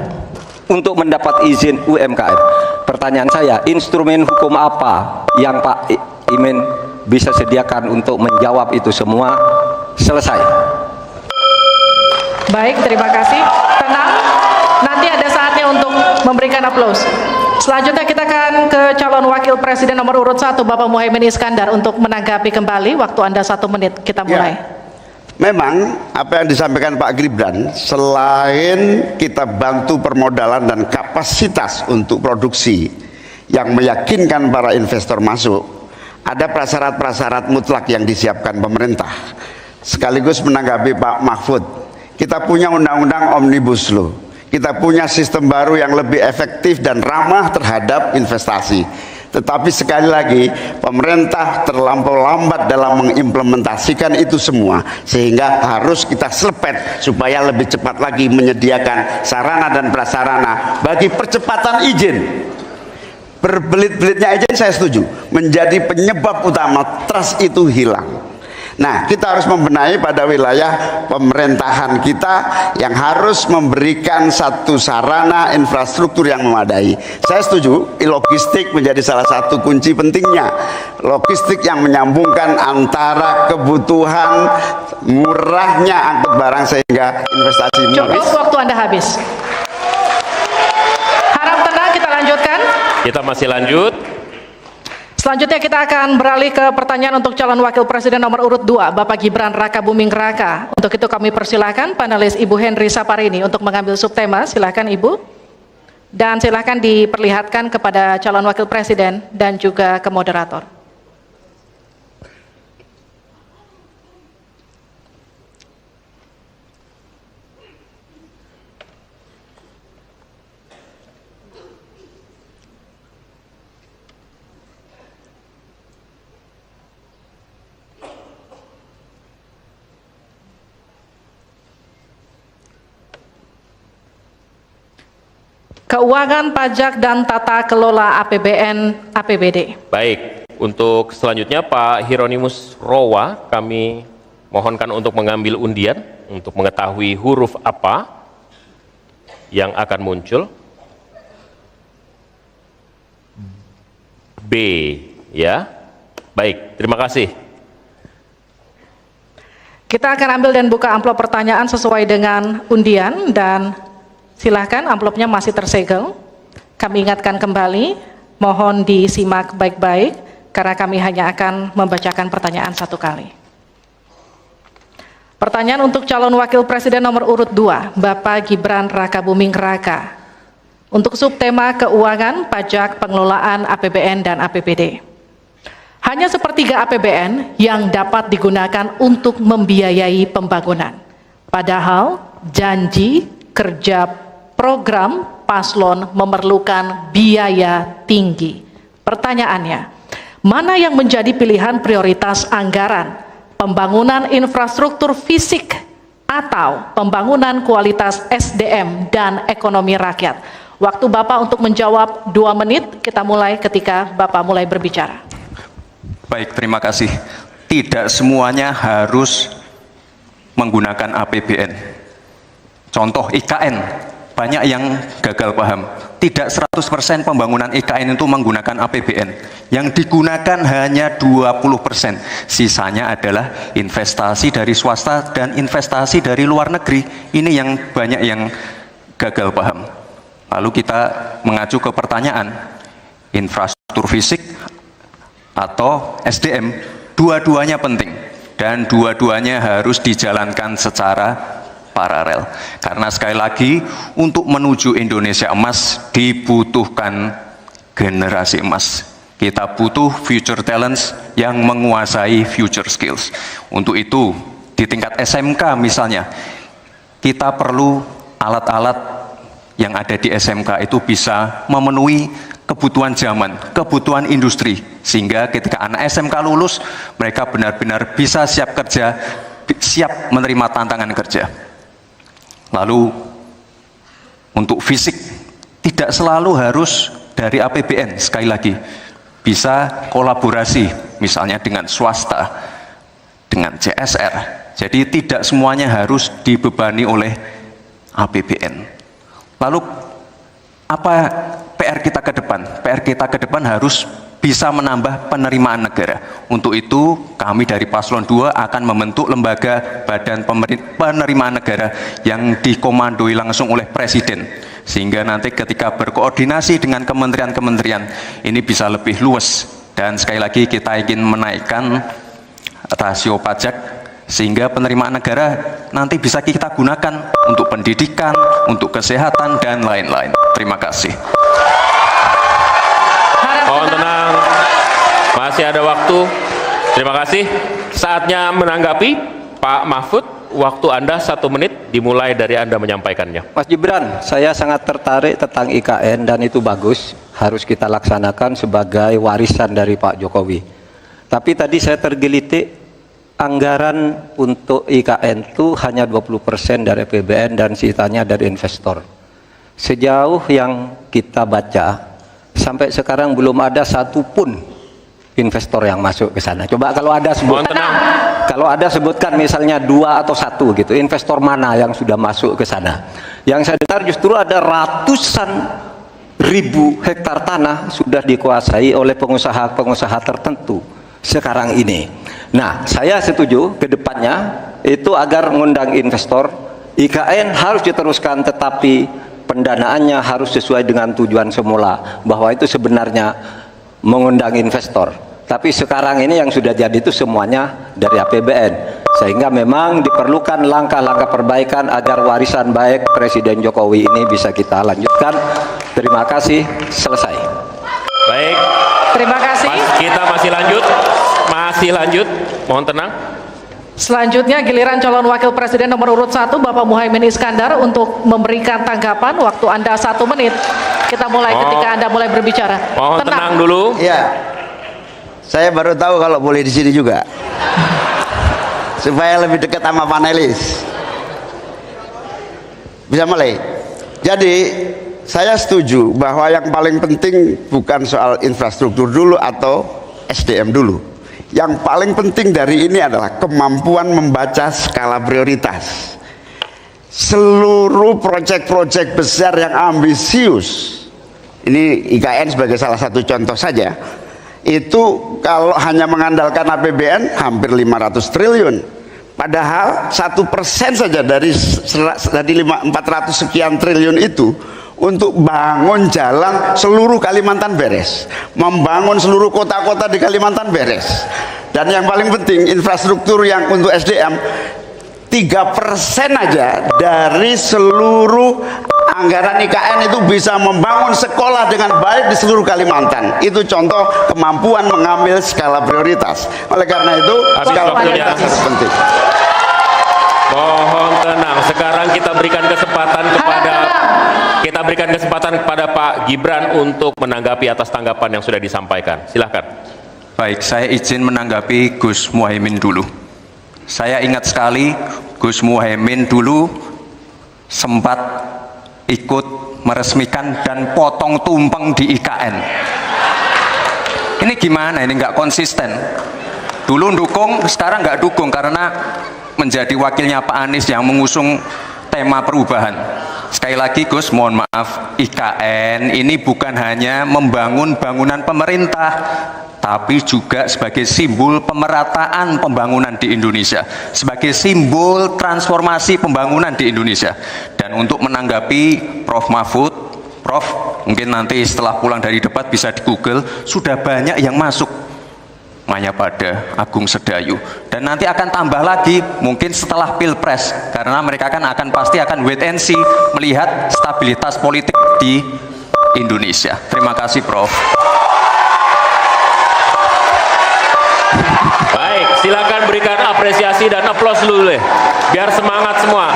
Speaker 4: untuk mendapat izin UMKM. Pertanyaan saya, instrumen hukum apa yang Pak Imin bisa sediakan untuk menjawab itu semua? Selesai.
Speaker 1: Baik, terima kasih. Tenang, nanti ada saatnya untuk memberikan aplaus. Selanjutnya kita akan ke calon wakil presiden nomor urut 1, Bapak Muhaimin Iskandar, untuk menanggapi kembali. Waktu Anda 1 menit, kita mulai.
Speaker 5: Ya. Memang apa yang disampaikan Pak Gibran, selain kita bantu permodalan dan kapasitas untuk produksi yang meyakinkan para investor masuk, ada prasyarat-prasyarat mutlak yang disiapkan pemerintah. Sekaligus menanggapi Pak Mahfud, kita punya undang-undang Omnibus Law, kita punya sistem baru yang lebih efektif dan ramah terhadap investasi. Tetapi sekali lagi, pemerintah terlampau lambat dalam mengimplementasikan itu semua, sehingga harus kita selepet supaya lebih cepat lagi menyediakan sarana dan prasarana bagi percepatan izin. Berbelit-belitnya izin saya setuju, menjadi penyebab utama trust itu hilang. Nah, kita harus membenahi pada wilayah pemerintahan kita yang harus memberikan satu sarana infrastruktur yang memadai. Saya setuju, logistik menjadi salah satu kunci pentingnya. Logistik yang menyambungkan antara kebutuhan murahnya angkut barang sehingga investasi
Speaker 1: Cukup,
Speaker 5: murah.
Speaker 1: waktu Anda habis. Harap tenang, kita lanjutkan.
Speaker 2: Kita masih lanjut.
Speaker 1: Selanjutnya kita akan beralih ke pertanyaan untuk calon wakil presiden nomor urut 2, Bapak Gibran Rakabuming Raka. Untuk itu kami persilahkan panelis Ibu Henry Saparini untuk mengambil subtema. Silakan Ibu. Dan silakan diperlihatkan kepada calon wakil presiden dan juga ke moderator. Keuangan, pajak, dan tata kelola APBN APBD.
Speaker 2: Baik, untuk selanjutnya Pak Hieronymus Rowa kami mohonkan untuk mengambil undian untuk mengetahui huruf apa yang akan muncul. B, ya. Baik, terima kasih.
Speaker 1: Kita akan ambil dan buka amplop pertanyaan sesuai dengan undian, dan silahkan, amplopnya masih tersegel. Kami ingatkan kembali, mohon disimak baik-baik, karena kami hanya akan membacakan pertanyaan satu kali. Pertanyaan untuk calon wakil presiden nomor urut 2, Bapak Gibran Rakabuming Raka. Untuk subtema keuangan, pajak, pengelolaan APBN dan APBD. Hanya sepertiga APBN yang dapat digunakan untuk membiayai pembangunan. Padahal janji kerja program paslon memerlukan biaya tinggi. Pertanyaannya, mana yang menjadi pilihan prioritas anggaran? Pembangunan infrastruktur fisik atau pembangunan kualitas SDM dan ekonomi rakyat? Waktu Bapak untuk menjawab 2 menit, kita mulai ketika Bapak mulai berbicara.
Speaker 3: Baik, terima kasih. Tidak semuanya harus menggunakan APBN. Contoh IKN, banyak yang gagal paham. Tidak 100% pembangunan IKN itu menggunakan APBN. Yang digunakan hanya 20%. Sisanya adalah investasi dari swasta dan investasi dari luar negeri. Ini yang banyak yang gagal paham. Lalu kita mengacu ke pertanyaan, infrastruktur fisik atau SDM, dua-duanya penting. Dan dua-duanya harus dijalankan secara paralel. Karena sekali lagi, untuk menuju Indonesia emas dibutuhkan generasi emas. Kita butuh future talents yang menguasai future skills. Untuk itu, di tingkat SMK misalnya, kita perlu alat-alat yang ada di SMK itu bisa memenuhi kebutuhan zaman, kebutuhan industri. Sehingga ketika anak SMK lulus, mereka benar-benar bisa siap kerja, siap menerima tantangan kerja. Lalu untuk fisik tidak selalu harus dari APBN, sekali lagi bisa kolaborasi misalnya dengan swasta, dengan CSR. Jadi tidak semuanya harus dibebani oleh APBN. Lalu apa PR kita ke depan? PR kita ke depan harus bisa menambah penerimaan negara. Untuk itu kami dari Paslon 2 akan membentuk lembaga badan penerimaan negara yang dikomandoi langsung oleh Presiden, sehingga nanti ketika berkoordinasi dengan kementerian-kementerian ini bisa lebih luas. Dan sekali lagi kita ingin menaikkan rasio pajak sehingga penerimaan negara nanti bisa kita gunakan untuk pendidikan, untuk kesehatan dan lain-lain. Terima kasih.
Speaker 2: Mohon tenang, masih ada waktu. Terima kasih. Saatnya menanggapi Pak Mahfud. Waktu Anda 1 menit, dimulai dari Anda menyampaikannya.
Speaker 4: Mas Gibran, saya sangat tertarik tentang IKN dan itu bagus, harus kita laksanakan sebagai warisan dari Pak Jokowi. Tapi tadi saya tergelitik, anggaran untuk IKN itu hanya 20% dari APBN dan sisanya dari investor. Sejauh yang kita baca, sampai sekarang belum ada satupun investor yang masuk ke sana. Coba kalau ada sebutkan, kalau ada sebutkan misalnya 2 atau 1 gitu, investor mana yang sudah masuk ke sana. Yang saya dengar justru ada ratusan ribu hektar tanah sudah dikuasai oleh pengusaha-pengusaha tertentu sekarang ini. Nah, saya setuju ke depannya itu agar mengundang investor. IKN harus diteruskan, tetapi pendanaannya harus sesuai dengan tujuan semula, bahwa itu sebenarnya mengundang investor. Tapi sekarang ini yang sudah jadi itu semuanya dari APBN, sehingga memang diperlukan langkah-langkah perbaikan agar warisan baik Presiden Jokowi ini bisa kita lanjutkan. Terima kasih, selesai.
Speaker 2: Baik,
Speaker 1: Terima kasih.
Speaker 2: kita masih lanjut, mohon tenang.
Speaker 1: Selanjutnya giliran calon wakil presiden nomor urut 1 Bapak Muhaimin Iskandar untuk memberikan tanggapan. Waktu Anda 1 menit. Kita mulai ketika Anda mulai berbicara.
Speaker 2: Mohon tenang dulu.
Speaker 5: Ya, saya baru tahu kalau boleh di sini juga, supaya lebih dekat sama panelis. Bisa mulai. Jadi saya setuju bahwa yang paling penting bukan soal infrastruktur dulu atau SDM dulu. Yang paling penting dari ini adalah kemampuan membaca skala prioritas. Seluruh proyek-proyek besar yang ambisius, ini IKN sebagai salah satu contoh saja, itu kalau hanya mengandalkan APBN hampir 500 triliun. Padahal 1% saja dari 400 sekian triliun itu untuk bangun jalan seluruh Kalimantan beres, membangun seluruh kota-kota di Kalimantan beres, dan yang paling penting infrastruktur yang untuk SDM 3% aja dari seluruh anggaran IKN itu bisa membangun sekolah dengan baik di seluruh Kalimantan. Itu contoh kemampuan mengambil skala prioritas. Oleh karena itu skala prioritas sangat penting.
Speaker 2: Mohon tenang. Sekarang kita berikan kesempatan kepada Pak Gibran untuk menanggapi atas tanggapan yang sudah disampaikan. Silahkan.
Speaker 3: Baik, saya izin menanggapi Gus Muhaimin dulu. Saya ingat sekali Gus Muhaimin dulu sempat ikut meresmikan dan potong tumpeng di IKN. Ini gimana? Ini nggak konsisten. Dulu dukung, sekarang nggak dukung karena menjadi wakilnya Pak Anies yang mengusung tema perubahan. Sekali lagi Gus, mohon maaf, IKN ini bukan hanya membangun bangunan pemerintah, tapi juga sebagai simbol pemerataan pembangunan di Indonesia, sebagai simbol transformasi pembangunan di Indonesia. Dan untuk menanggapi Prof. Mahfud, Prof, mungkin nanti setelah pulang dari debat bisa di Google, sudah banyak yang masuk Mayapada, Agung Sedayu, dan nanti akan tambah lagi mungkin setelah Pilpres, karena mereka akan pasti akan wait and see melihat stabilitas politik di Indonesia. Terima kasih Prof.
Speaker 2: Baik, silakan berikan apresiasi dan aplaus dulu deh, biar semangat semua.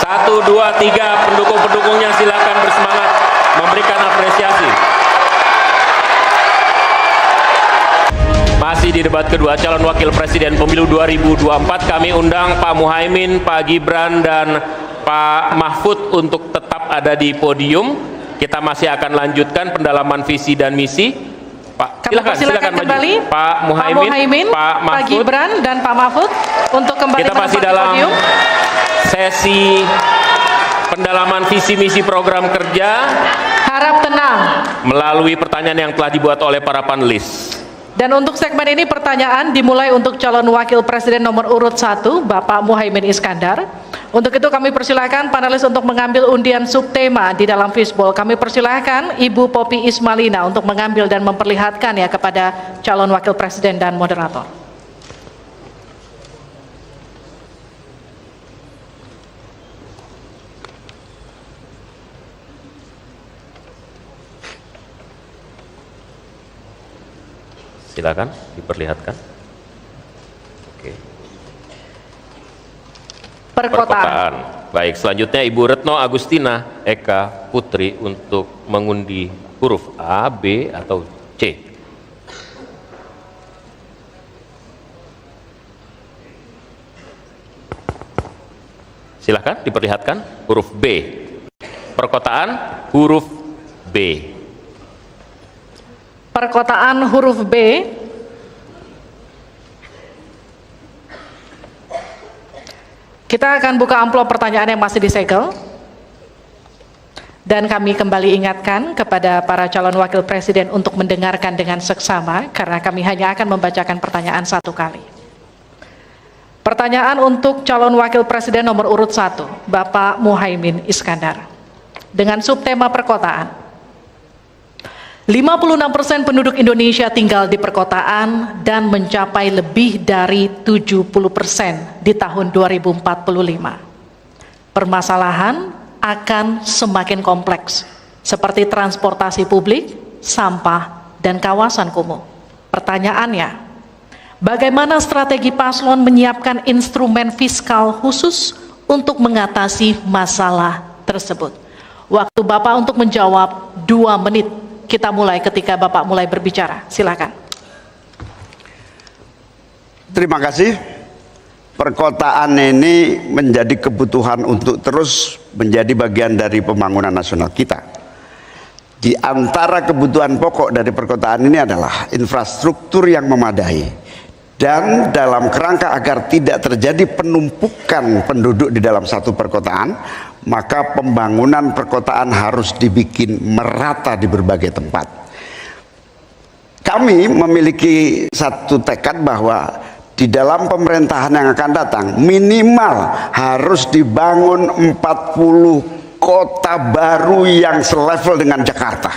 Speaker 2: 1, 2, 3 pendukung-pendukungnya silakan bersemangat memberikan apresiasi. Masih di debat kedua calon wakil presiden pemilu 2024, kami undang Pak Muhaimin, Pak Gibran, dan Pak Mahfud untuk tetap ada di podium. Kita masih akan lanjutkan pendalaman visi dan misi. Pak, silakan maju.
Speaker 1: kembali
Speaker 2: Pak Muhaimin, Pak Mahfud,
Speaker 1: Pak Gibran, dan Pak Mahfud untuk kembali
Speaker 2: kita masih
Speaker 1: menempati
Speaker 2: dalam
Speaker 1: podium.
Speaker 2: Sesi pendalaman visi misi program kerja.
Speaker 1: Harap tenang.
Speaker 2: Melalui pertanyaan yang telah dibuat oleh para panelis.
Speaker 1: Dan untuk segmen ini pertanyaan dimulai untuk calon wakil presiden nomor urut 1 Bapak Muhaimin Iskandar. Untuk itu kami persilahkan panelis untuk mengambil undian subtema di dalam fishbowl. Kami persilahkan Ibu Poppy Ismalina untuk mengambil dan memperlihatkan ya kepada calon wakil presiden dan moderator.
Speaker 2: Silakan diperlihatkan. Oke. Perkotaan. Baik, selanjutnya Ibu Retno Agustina Eka Putri untuk mengundi huruf A, B, atau C. Silakan diperlihatkan huruf B. Perkotaan huruf B.
Speaker 1: Perkotaan huruf B. Kita akan buka amplop pertanyaan yang masih disegel. Dan kami kembali ingatkan kepada para calon wakil presiden untuk mendengarkan dengan seksama, karena kami hanya akan membacakan pertanyaan 1 kali. Pertanyaan untuk calon wakil presiden nomor urut 1, Bapak Muhaimin Iskandar. dengan subtema perkotaan. 56% penduduk Indonesia tinggal di perkotaan dan mencapai lebih dari 70% di tahun 2045. Permasalahan akan semakin kompleks, seperti transportasi publik, sampah, dan kawasan kumuh. Pertanyaannya, bagaimana strategi paslon menyiapkan instrumen fiskal khusus untuk mengatasi masalah tersebut? Waktu Bapak untuk menjawab 2 menit. Kita mulai ketika Bapak mulai berbicara. Silakan.
Speaker 5: Terima kasih. Perkotaan ini menjadi kebutuhan untuk terus menjadi bagian dari pembangunan nasional kita. Di antara kebutuhan pokok dari perkotaan ini adalah infrastruktur yang memadai. Dan dalam kerangka agar tidak terjadi penumpukan penduduk di dalam satu perkotaan, maka pembangunan perkotaan harus dibikin merata di berbagai tempat. Kami memiliki satu tekad bahwa di dalam pemerintahan yang akan datang minimal harus dibangun 40 kota baru yang selevel dengan Jakarta,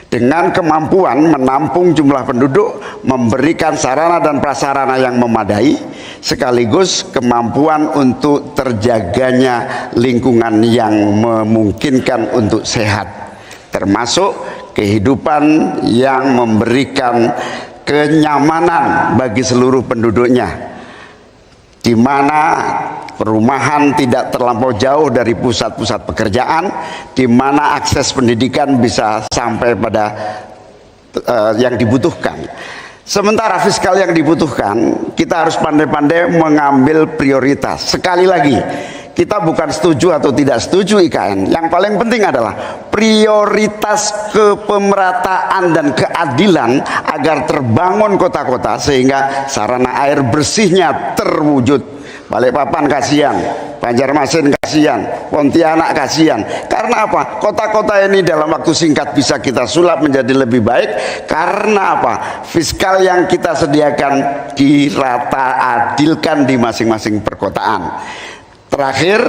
Speaker 5: dengan kemampuan menampung jumlah penduduk, memberikan sarana dan prasarana yang memadai, sekaligus kemampuan untuk terjaganya lingkungan yang memungkinkan untuk sehat, termasuk kehidupan yang memberikan kenyamanan bagi seluruh penduduknya, di mana perumahan tidak terlampau jauh dari pusat-pusat pekerjaan, di mana akses pendidikan bisa sampai pada yang dibutuhkan. Sementara fiskal yang dibutuhkan, kita harus pandai-pandai mengambil prioritas. Sekali lagi, kita bukan setuju atau tidak setuju IKN. Yang paling penting adalah prioritas kepemerataan dan keadilan agar terbangun kota-kota sehingga sarana air bersihnya terwujud. Balikpapan kasihan, Banjarmasin kasihan, Pontianak kasihan. Karena apa? Kota-kota ini dalam waktu singkat bisa kita sulap menjadi lebih baik. Karena apa? Fiskal yang kita sediakan dirata adilkan di masing-masing perkotaan. Terakhir,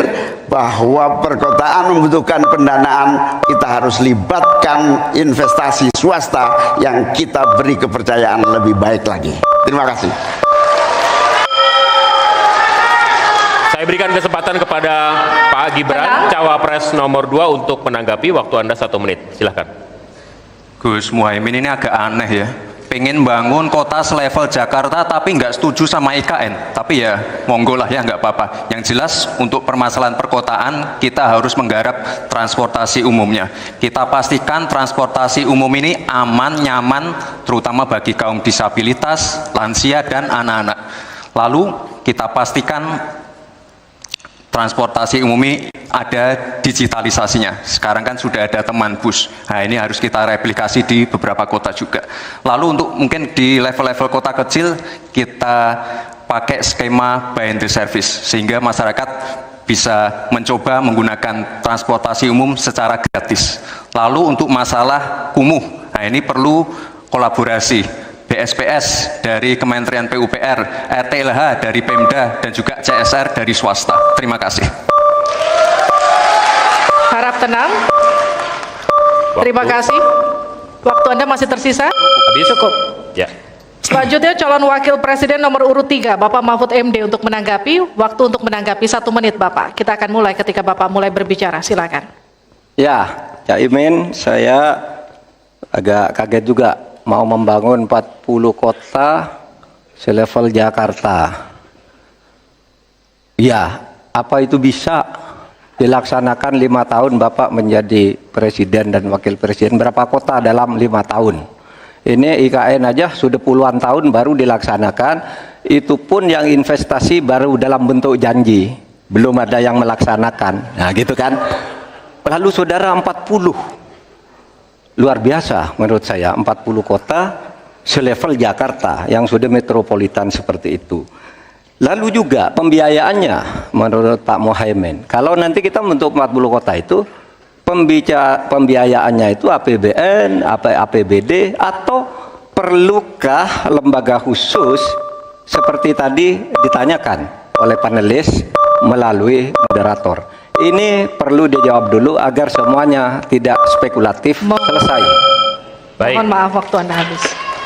Speaker 5: bahwa perkotaan membutuhkan pendanaan, kita harus libatkan investasi swasta yang kita beri kepercayaan lebih baik lagi. Terima kasih.
Speaker 2: Saya berikan kesempatan kepada Pak Gibran, Cawapres nomor 2 untuk menanggapi. Waktu Anda 1 menit, silahkan.
Speaker 3: Gus Muhaimin ini agak aneh ya, pengen bangun kota selevel Jakarta tapi nggak setuju sama IKN. Tapi ya monggo lah ya, nggak apa-apa. Yang jelas untuk permasalahan perkotaan kita harus menggarap transportasi umumnya. Kita pastikan transportasi umum ini aman, nyaman, terutama bagi kaum disabilitas, lansia, dan anak-anak. Lalu kita pastikan transportasi umum ini ada digitalisasinya. Sekarang kan sudah ada teman bus. Nah, ini harus kita replikasi di beberapa kota juga. Lalu untuk mungkin di level-level kota kecil kita pakai skema buy and service sehingga masyarakat bisa mencoba menggunakan transportasi umum secara gratis. Lalu untuk masalah kumuh, nah ini perlu kolaborasi. BSPS dari Kementerian PUPR, RTLH dari Pemda, dan juga CSR dari swasta. Terima kasih.
Speaker 1: Harap tenang. Terima kasih. Waktu Anda masih tersisa?
Speaker 2: Habis?
Speaker 1: Cukup.
Speaker 2: Ya.
Speaker 1: Selanjutnya calon wakil presiden nomor urut 3, Bapak Mahfud MD untuk menanggapi. Waktu untuk menanggapi 1 menit, Bapak. Kita akan mulai ketika Bapak mulai berbicara. Silakan.
Speaker 4: Ya, Cak Imin, saya agak kaget juga mau membangun 40 kota selevel Jakarta. Ya, apa itu bisa dilaksanakan 5 tahun Bapak menjadi presiden dan wakil presiden? Berapa kota dalam 5 tahun? Ini IKN aja sudah puluhan tahun baru dilaksanakan. Itu pun yang investasi baru dalam bentuk janji, belum ada yang melaksanakan. Nah gitu kan. Lalu saudara 40, luar biasa menurut saya, 40 kota selevel Jakarta yang sudah metropolitan seperti itu. Lalu juga pembiayaannya menurut Pak Muhaimin, kalau nanti kita membentuk 40 kota itu pembiayaannya itu APBN, APBD, atau perlukah lembaga khusus seperti tadi ditanyakan oleh panelis melalui moderator. Ini perlu dijawab dulu agar semuanya tidak spekulatif. Selesai.
Speaker 2: Baik.
Speaker 1: Mohon maaf waktu Anda habis.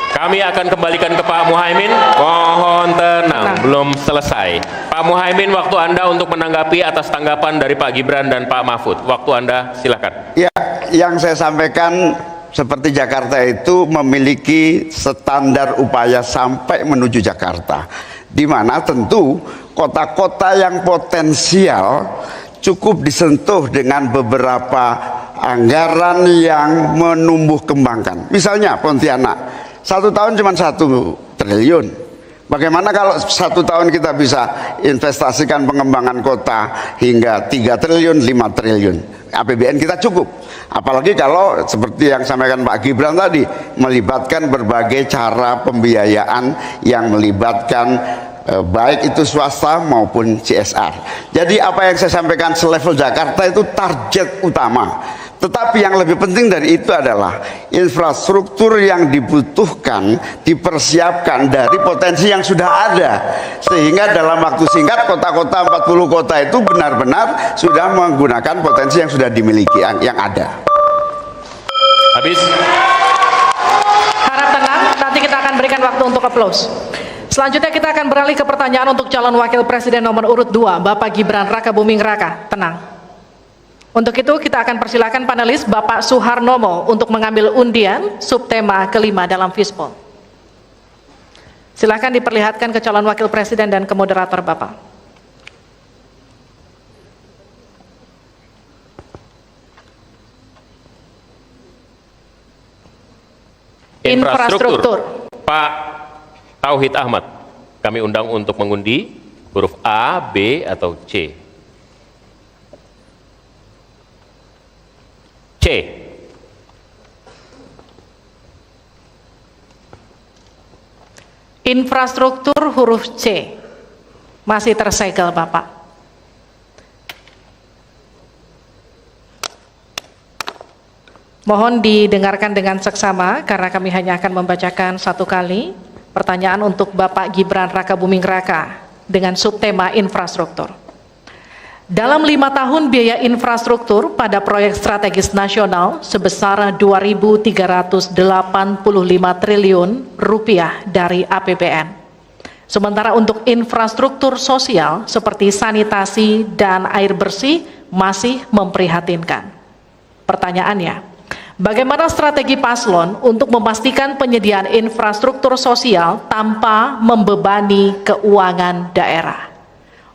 Speaker 2: Kami akan kembalikan ke Pak Muhaimin. Mohon tenang, belum selesai. Pak Muhaimin, waktu Anda untuk menanggapi atas tanggapan dari Pak Gibran dan Pak Mahfud. Waktu Anda silakan.
Speaker 5: Ya, yang saya sampaikan seperti Jakarta itu memiliki standar upaya sampai menuju Jakarta, di mana tentu kota-kota yang potensial cukup disentuh dengan beberapa anggaran yang menumbuh kembangkan. Misalnya Pontianak, 1 tahun cuma 1 triliun. Bagaimana kalau 1 tahun kita bisa investasikan pengembangan kota hingga 3 triliun, 5 triliun. APBN kita cukup. Apalagi kalau seperti yang sampaikan Pak Gibran tadi, melibatkan berbagai cara pembiayaan yang melibatkan baik itu swasta maupun CSR. Jadi apa yang saya sampaikan selevel Jakarta itu target utama. Tetapi yang lebih penting dari itu adalah infrastruktur yang dibutuhkan dipersiapkan dari potensi yang sudah ada, sehingga dalam waktu singkat kota-kota 40 kota itu benar-benar sudah menggunakan potensi yang sudah dimiliki yang ada.
Speaker 2: Habis.
Speaker 1: Harap tenang, nanti kita akan berikan waktu untuk aplaus. Selanjutnya kita akan beralih ke pertanyaan untuk calon wakil presiden nomor urut 2, Bapak Gibran Rakabuming Raka. Tenang. Untuk itu kita akan persilakan panelis Bapak Suharnomo untuk mengambil undian subtema kelima dalam Fishbowl. Silakan diperlihatkan ke calon wakil presiden dan ke moderator Bapak. Infrastruktur.
Speaker 2: Pak Tauhid Ahmad, kami undang untuk mengundi huruf A, B, atau C. C.
Speaker 1: Infrastruktur huruf C. Masih tersegel Bapak. Mohon didengarkan dengan seksama karena kami hanya akan membacakan 1 kali. Pertanyaan untuk Bapak Gibran Rakabuming Raka dengan subtema infrastruktur. Dalam 5 tahun biaya infrastruktur pada proyek strategis nasional sebesar 2.385 triliun rupiah dari APBN. Sementara untuk infrastruktur sosial seperti sanitasi dan air bersih masih memprihatinkan. Pertanyaannya, bagaimana strategi paslon untuk memastikan penyediaan infrastruktur sosial tanpa membebani keuangan daerah?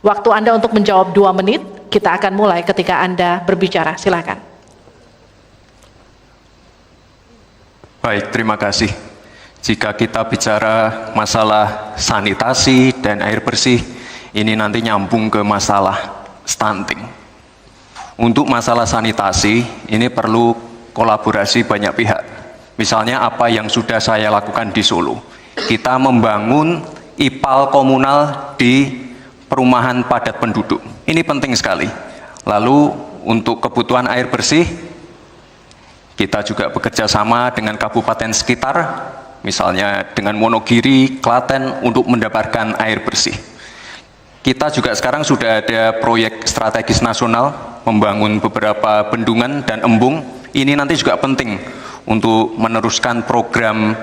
Speaker 1: Waktu Anda untuk menjawab 2 menit, kita akan mulai ketika Anda berbicara. Silakan.
Speaker 3: Baik, terima kasih. Jika kita bicara masalah sanitasi dan air bersih, ini nanti nyambung ke masalah stunting. Untuk masalah sanitasi, ini perlu kolaborasi banyak pihak. Misalnya apa yang sudah saya lakukan di Solo. Kita membangun IPAL komunal di perumahan padat penduduk. Ini penting sekali. Lalu untuk kebutuhan air bersih, kita juga bekerja sama dengan kabupaten sekitar, misalnya dengan Wonogiri, Klaten, untuk mendapatkan air bersih. Kita juga sekarang sudah ada proyek strategis nasional, membangun beberapa bendungan dan embung. Ini nanti juga penting untuk meneruskan program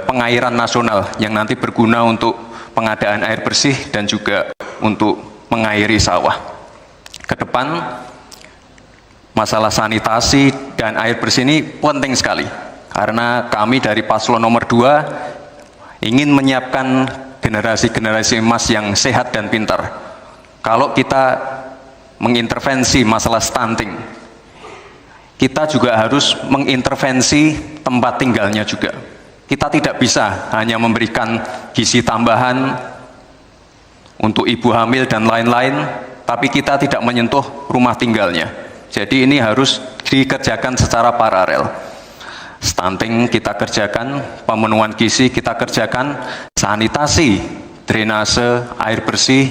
Speaker 3: pengairan nasional yang nanti berguna untuk pengadaan air bersih dan juga untuk mengairi sawah. Ke depan, masalah sanitasi dan air bersih ini penting sekali, karena kami dari paslon nomor 2 ingin menyiapkan generasi-generasi emas yang sehat dan pintar. Kalau kita mengintervensi masalah stunting, kita juga harus mengintervensi tempat tinggalnya juga. Kita tidak bisa hanya memberikan gizi tambahan untuk ibu hamil dan lain-lain, tapi kita tidak menyentuh rumah tinggalnya. Jadi ini harus dikerjakan secara paralel. Stunting kita kerjakan, pemenuhan gizi kita kerjakan, sanitasi, drainase, air bersih,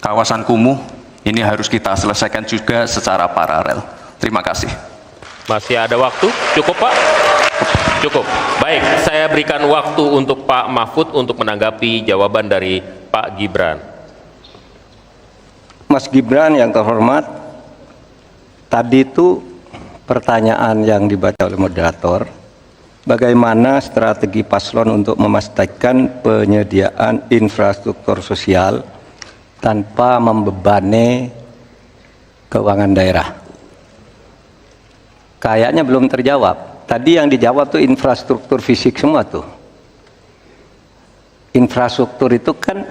Speaker 3: kawasan kumuh, ini harus kita selesaikan juga secara paralel. Terima kasih.
Speaker 2: Masih ada waktu? Cukup Pak? Cukup. Baik, saya berikan waktu untuk Pak Mahfud untuk menanggapi jawaban dari Pak Gibran.
Speaker 4: Mas Gibran yang terhormat, tadi itu pertanyaan yang dibaca oleh moderator, bagaimana strategi paslon untuk memastikan penyediaan infrastruktur sosial tanpa membebani keuangan daerah. Kayaknya belum terjawab. Tadi yang dijawab tuh infrastruktur fisik semua tuh. Infrastruktur itu kan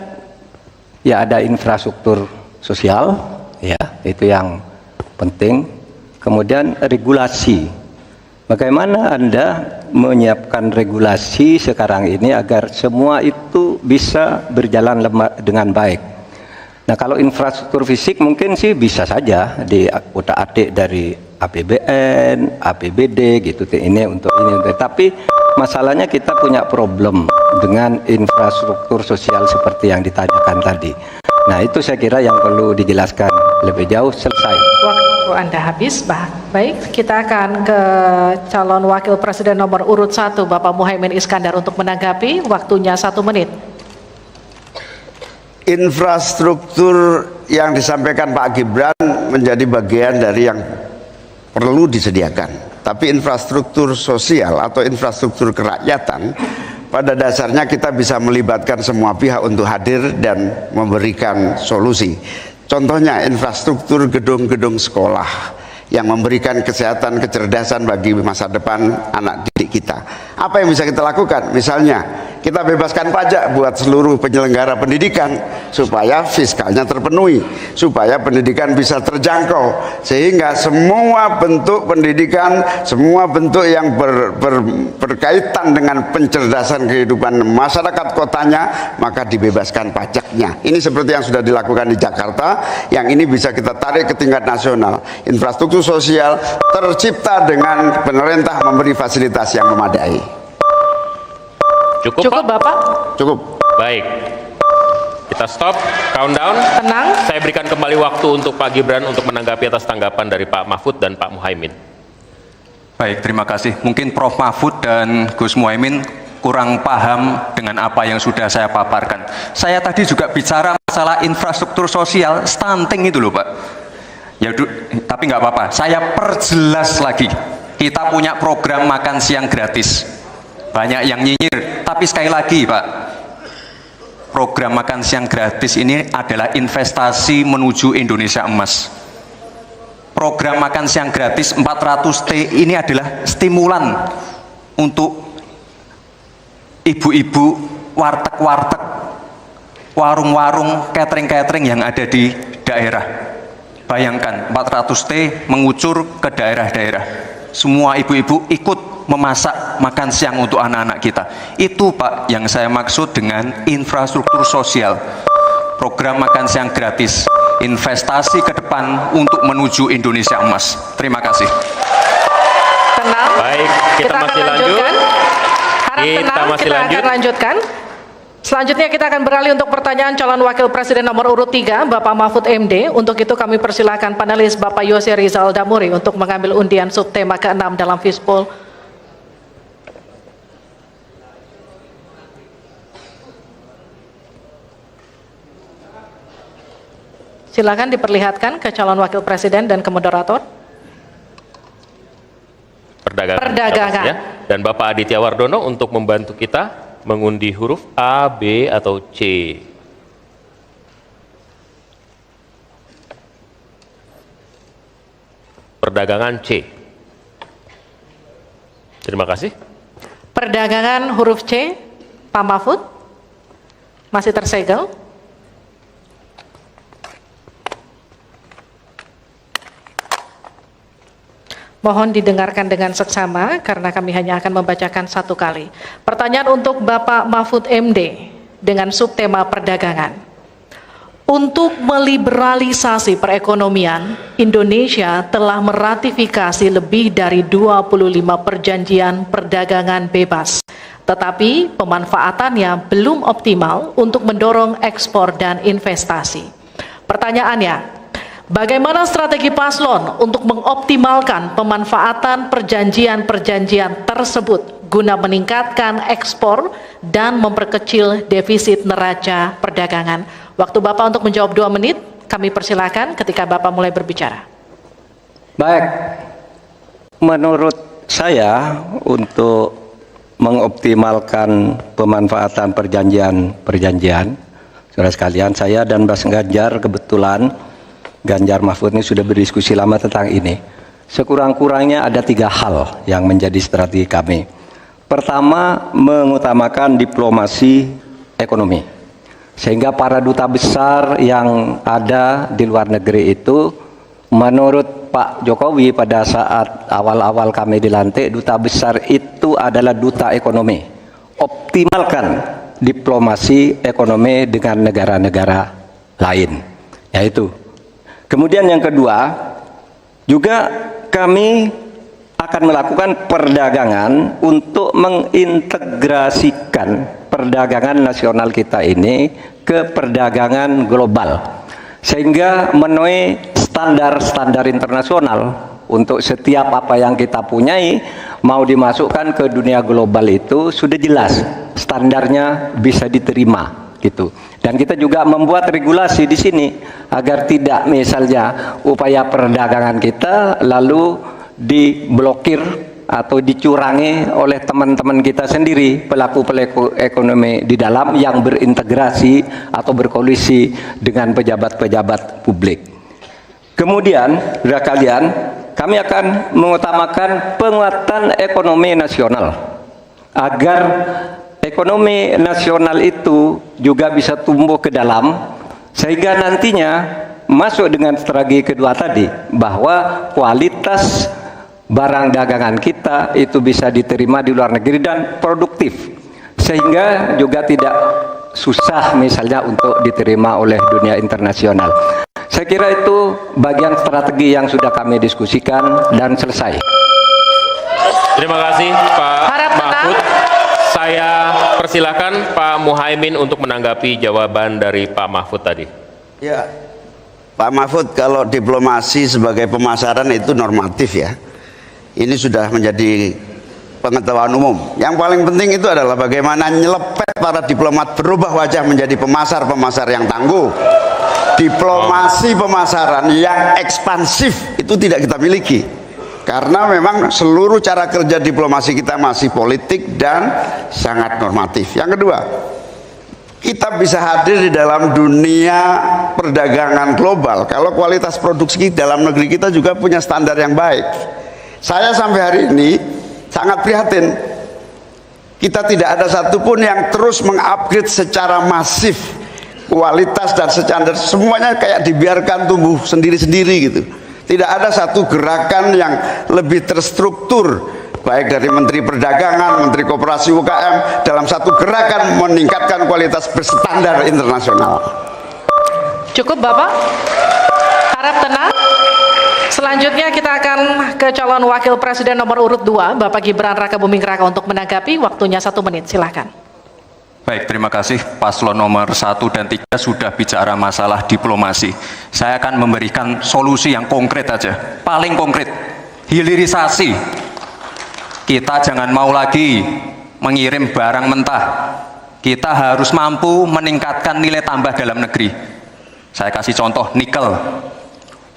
Speaker 4: ya ada infrastruktur sosial, ya itu yang penting. Kemudian regulasi. Bagaimana Anda menyiapkan regulasi sekarang ini agar semua itu bisa berjalan dengan baik? Nah, kalau infrastruktur fisik mungkin sih bisa saja diutak-atik dari APBN, APBD gitu, ini untuk ini. Tapi masalahnya kita punya problem dengan infrastruktur sosial seperti yang ditanyakan tadi. Nah, itu saya kira yang perlu dijelaskan lebih jauh. Selesai.
Speaker 1: Waktu Anda habis, baik, kita akan ke calon wakil presiden nomor urut 1, Bapak Muhaimin Iskandar untuk menanggapi, waktunya 1 menit.
Speaker 5: Infrastruktur yang disampaikan Pak Gibran menjadi bagian dari yang perlu disediakan. Tapi infrastruktur sosial atau infrastruktur kerakyatan, pada dasarnya kita bisa melibatkan semua pihak untuk hadir dan memberikan solusi. Contohnya infrastruktur gedung-gedung sekolah yang memberikan kesehatan, kecerdasan bagi masa depan anak didik kita. Apa yang bisa kita lakukan? Misalnya, kita bebaskan pajak buat seluruh penyelenggara pendidikan supaya fiskalnya terpenuhi, supaya pendidikan bisa terjangkau, sehingga semua bentuk pendidikan, semua bentuk yang berkaitan dengan pencerdasan kehidupan masyarakat kotanya, maka dibebaskan pajaknya. Ini seperti yang sudah dilakukan di Jakarta, yang ini bisa kita tarik ke tingkat nasional. Infrastruktur sosial tercipta dengan pemerintah memberi fasilitas yang memadai.
Speaker 2: Cukup, Pak?
Speaker 1: Bapak?
Speaker 5: Cukup.
Speaker 2: Baik. Kita stop, countdown.
Speaker 1: Tenang.
Speaker 2: Saya berikan kembali waktu untuk Pak Gibran untuk menanggapi atas tanggapan dari Pak Mahfud dan Pak Muhaimin.
Speaker 3: Baik, terima kasih. Mungkin Prof. Mahfud dan Gus Muhaimin kurang paham dengan apa yang sudah saya paparkan. Saya tadi juga bicara masalah infrastruktur sosial, stunting itu loh Pak. Ya, tapi nggak apa-apa, saya perjelas lagi. Kita punya program makan siang gratis. Banyak yang nyinyir, tapi sekali lagi Pak, program makan siang gratis ini adalah investasi menuju Indonesia emas. Program makan siang gratis 400T ini adalah stimulan untuk ibu-ibu, warteg-warteg, warung-warung, catering-catering yang ada di daerah. Bayangkan 400T mengucur ke daerah-daerah. Semua ibu-ibu ikut memasak makan siang untuk anak-anak kita. Itu Pak yang saya maksud dengan infrastruktur sosial. Program makan siang gratis, investasi ke depan untuk menuju Indonesia emas. Terima kasih.
Speaker 1: Tenang.
Speaker 2: Baik, kita masih
Speaker 1: akan
Speaker 2: lanjut.
Speaker 1: Harap tenang, kita akan lanjutkan. Selanjutnya kita akan beralih untuk pertanyaan calon wakil presiden nomor urut 3, Bapak Mahfud MD. Untuk itu kami persilakan panelis Bapak Yose Rizal Damuri untuk mengambil undian subtema ke-6 dalam Fishbowl. Silakan diperlihatkan ke calon wakil presiden dan ke moderator. Perdagangan.
Speaker 2: Ya. Dan Bapak Aditya Wardono untuk membantu kita mengundi huruf A, B, atau C. Perdagangan C. Terima kasih.
Speaker 1: Perdagangan huruf C, Pak Mahfud. Masih tersegel. Mohon didengarkan dengan seksama karena kami hanya akan membacakan 1 kali. Pertanyaan untuk Bapak Mahfud MD dengan subtema perdagangan. Untuk meliberalisasi perekonomian, Indonesia telah meratifikasi lebih dari 25 perjanjian perdagangan bebas. Tetapi pemanfaatannya belum optimal untuk mendorong ekspor dan investasi. Pertanyaannya, bagaimana strategi paslon untuk mengoptimalkan pemanfaatan perjanjian-perjanjian tersebut guna meningkatkan ekspor dan memperkecil defisit neraca perdagangan? Waktu Bapak untuk menjawab 2 menit, Kami persilakan ketika Bapak mulai berbicara.
Speaker 4: Baik, menurut saya untuk mengoptimalkan pemanfaatan perjanjian, saudara sekalian, saya dan Mas Ganjar kebetulan, Ganjar Mahfud ini sudah berdiskusi lama tentang ini. Sekurang-kurangnya ada 3 hal yang menjadi strategi kami. Pertama, mengutamakan diplomasi ekonomi, sehingga para duta besar yang ada di luar negeri itu, menurut Pak Jokowi pada saat awal-awal kami dilantik, duta besar itu adalah duta ekonomi. Optimalkan diplomasi ekonomi dengan negara-negara lain, yaitu. Kemudian yang kedua, juga kami akan melakukan perdagangan untuk mengintegrasikan perdagangan nasional kita ini ke perdagangan global, sehingga memenuhi standar-standar internasional. Untuk setiap apa yang kita punyai mau dimasukkan ke dunia global itu sudah jelas standarnya, bisa diterima gitu. Dan kita juga membuat regulasi di sini agar tidak misalnya upaya perdagangan kita lalu diblokir atau dicurangi oleh teman-teman kita sendiri, pelaku-pelaku ekonomi di dalam yang berintegrasi atau berkoalisi dengan pejabat-pejabat publik. Kemudian, saudara kalian, kami akan mengutamakan penguatan ekonomi nasional agar ekonomi nasional itu juga bisa tumbuh ke dalam, sehingga nantinya masuk dengan strategi kedua tadi, bahwa kualitas barang dagangan kita itu bisa diterima di luar negeri dan produktif, sehingga juga tidak susah misalnya untuk diterima oleh dunia internasional. Saya kira itu bagian strategi yang sudah kami diskusikan dan selesai.
Speaker 2: Terima kasih Pak
Speaker 1: Harap tenang.
Speaker 2: Mahfud. Saya persilakan Pak Muhaimin untuk menanggapi jawaban dari Pak Mahfud tadi.
Speaker 5: Ya, Pak Mahfud, kalau diplomasi sebagai pemasaran itu normatif ya. Ini sudah menjadi pengetahuan umum. Yang paling penting itu adalah bagaimana nyelepet para diplomat berubah wajah menjadi pemasar-pemasar yang tangguh. Diplomasi pemasaran yang ekspansif itu tidak kita miliki, karena memang seluruh cara kerja diplomasi kita masih politik dan sangat normatif. Yang kedua, kita bisa hadir di dalam dunia perdagangan global kalau kualitas produksi dalam negeri kita juga punya standar yang baik. Saya sampai hari ini sangat prihatin, kita tidak ada satupun yang terus mengupgrade secara masif kualitas dan standar, semuanya kayak dibiarkan tumbuh sendiri-sendiri gitu. Tidak ada satu gerakan yang lebih terstruktur, baik dari Menteri Perdagangan, Menteri Koperasi UKM, dalam satu gerakan meningkatkan kualitas berstandar internasional.
Speaker 1: Cukup Bapak? Harap tenang. Selanjutnya kita akan ke calon wakil presiden nomor urut 2, Bapak Gibran Rakabuming Raka, untuk menanggapi. Waktunya 1 menit, silahkan.
Speaker 3: Baik, terima kasih. Paslon nomor 1 dan 3 sudah bicara masalah diplomasi. Saya akan memberikan solusi yang konkret aja. Paling konkret, hilirisasi. Kita jangan mau lagi mengirim barang mentah. Kita harus mampu meningkatkan nilai tambah dalam negeri. Saya kasih contoh, nikel.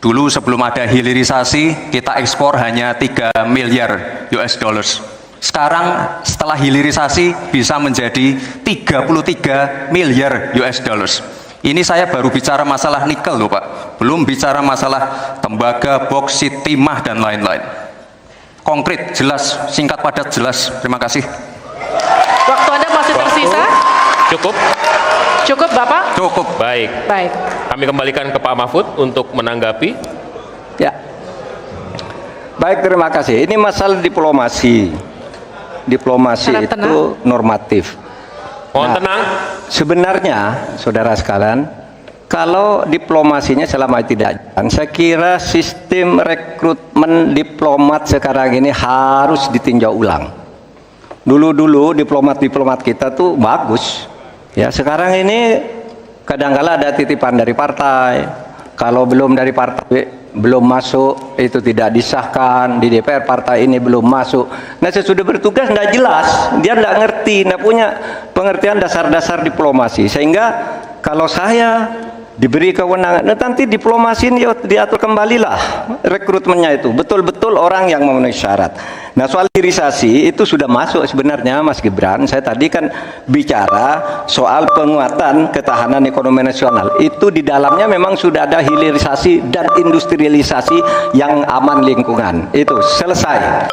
Speaker 3: Dulu sebelum ada hilirisasi, kita ekspor hanya 3 miliar US dollars. Sekarang setelah hilirisasi bisa menjadi 33 miliar US dollars. Ini saya baru bicara masalah nikel loh Pak. Belum bicara masalah tembaga, boksit, timah dan lain-lain. Konkret, jelas, singkat, padat, jelas. Terima kasih.
Speaker 1: Waktu Anda masih tersisa?
Speaker 2: Cukup?
Speaker 1: Cukup Bapak?
Speaker 2: Cukup. Baik.
Speaker 1: Baik.
Speaker 2: Kami kembalikan ke Pak Mahfud untuk menanggapi.
Speaker 4: Ya. Baik, terima kasih. Ini masalah diplomasi. Diplomasi
Speaker 1: Harap
Speaker 4: itu
Speaker 1: tenang.
Speaker 4: normatif.
Speaker 2: Mohon tenang.
Speaker 4: Sebenarnya, saudara sekalian, kalau diplomasinya selama tidak jalan, saya kira sistem rekrutmen diplomat sekarang ini harus ditinjau ulang. Dulu-dulu diplomat-diplomat kita tuh bagus. Ya, sekarang ini kadang-kala ada titipan dari partai. Kalau belum dari partai belum masuk, itu tidak disahkan di DPR, partai ini belum masuk. Nah, sesudah bertugas tidak jelas, dia tidak ngerti, tidak punya pengertian dasar-dasar diplomasi. Sehingga kalau saya diberi kewenangan. Nah, nanti diplomasi ini diatur kembalilah rekrutmennya itu betul-betul orang yang memenuhi syarat. Nah, soal hilirisasi itu sudah masuk sebenarnya Mas Gibran. Saya tadi kan bicara soal penguatan ketahanan ekonomi nasional. Itu di dalamnya memang sudah ada hilirisasi dan industrialisasi yang aman lingkungan. Itu selesai.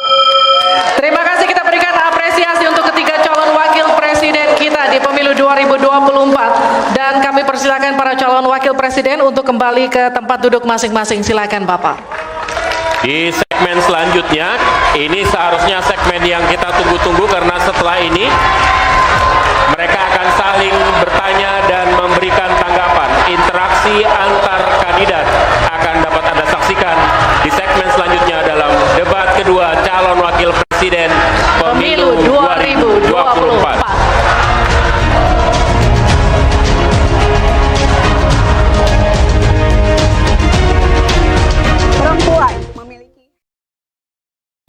Speaker 1: Terima kasih, kita berikan apresiasi untuk ketiga calon wakil presiden kita di pemilu 2024. Dan kami persilakan para calon wakil presiden untuk kembali ke tempat duduk masing-masing. Silakan Bapak.
Speaker 2: Di segmen selanjutnya, ini seharusnya segmen yang kita tunggu-tunggu karena setelah ini mereka akan saling bertanya dan memberikan tanggapan. Interaksi antar kandidat akan dapat Anda saksikan di segmen selanjutnya dalam debat kedua calon wakil presiden pemilu 2024.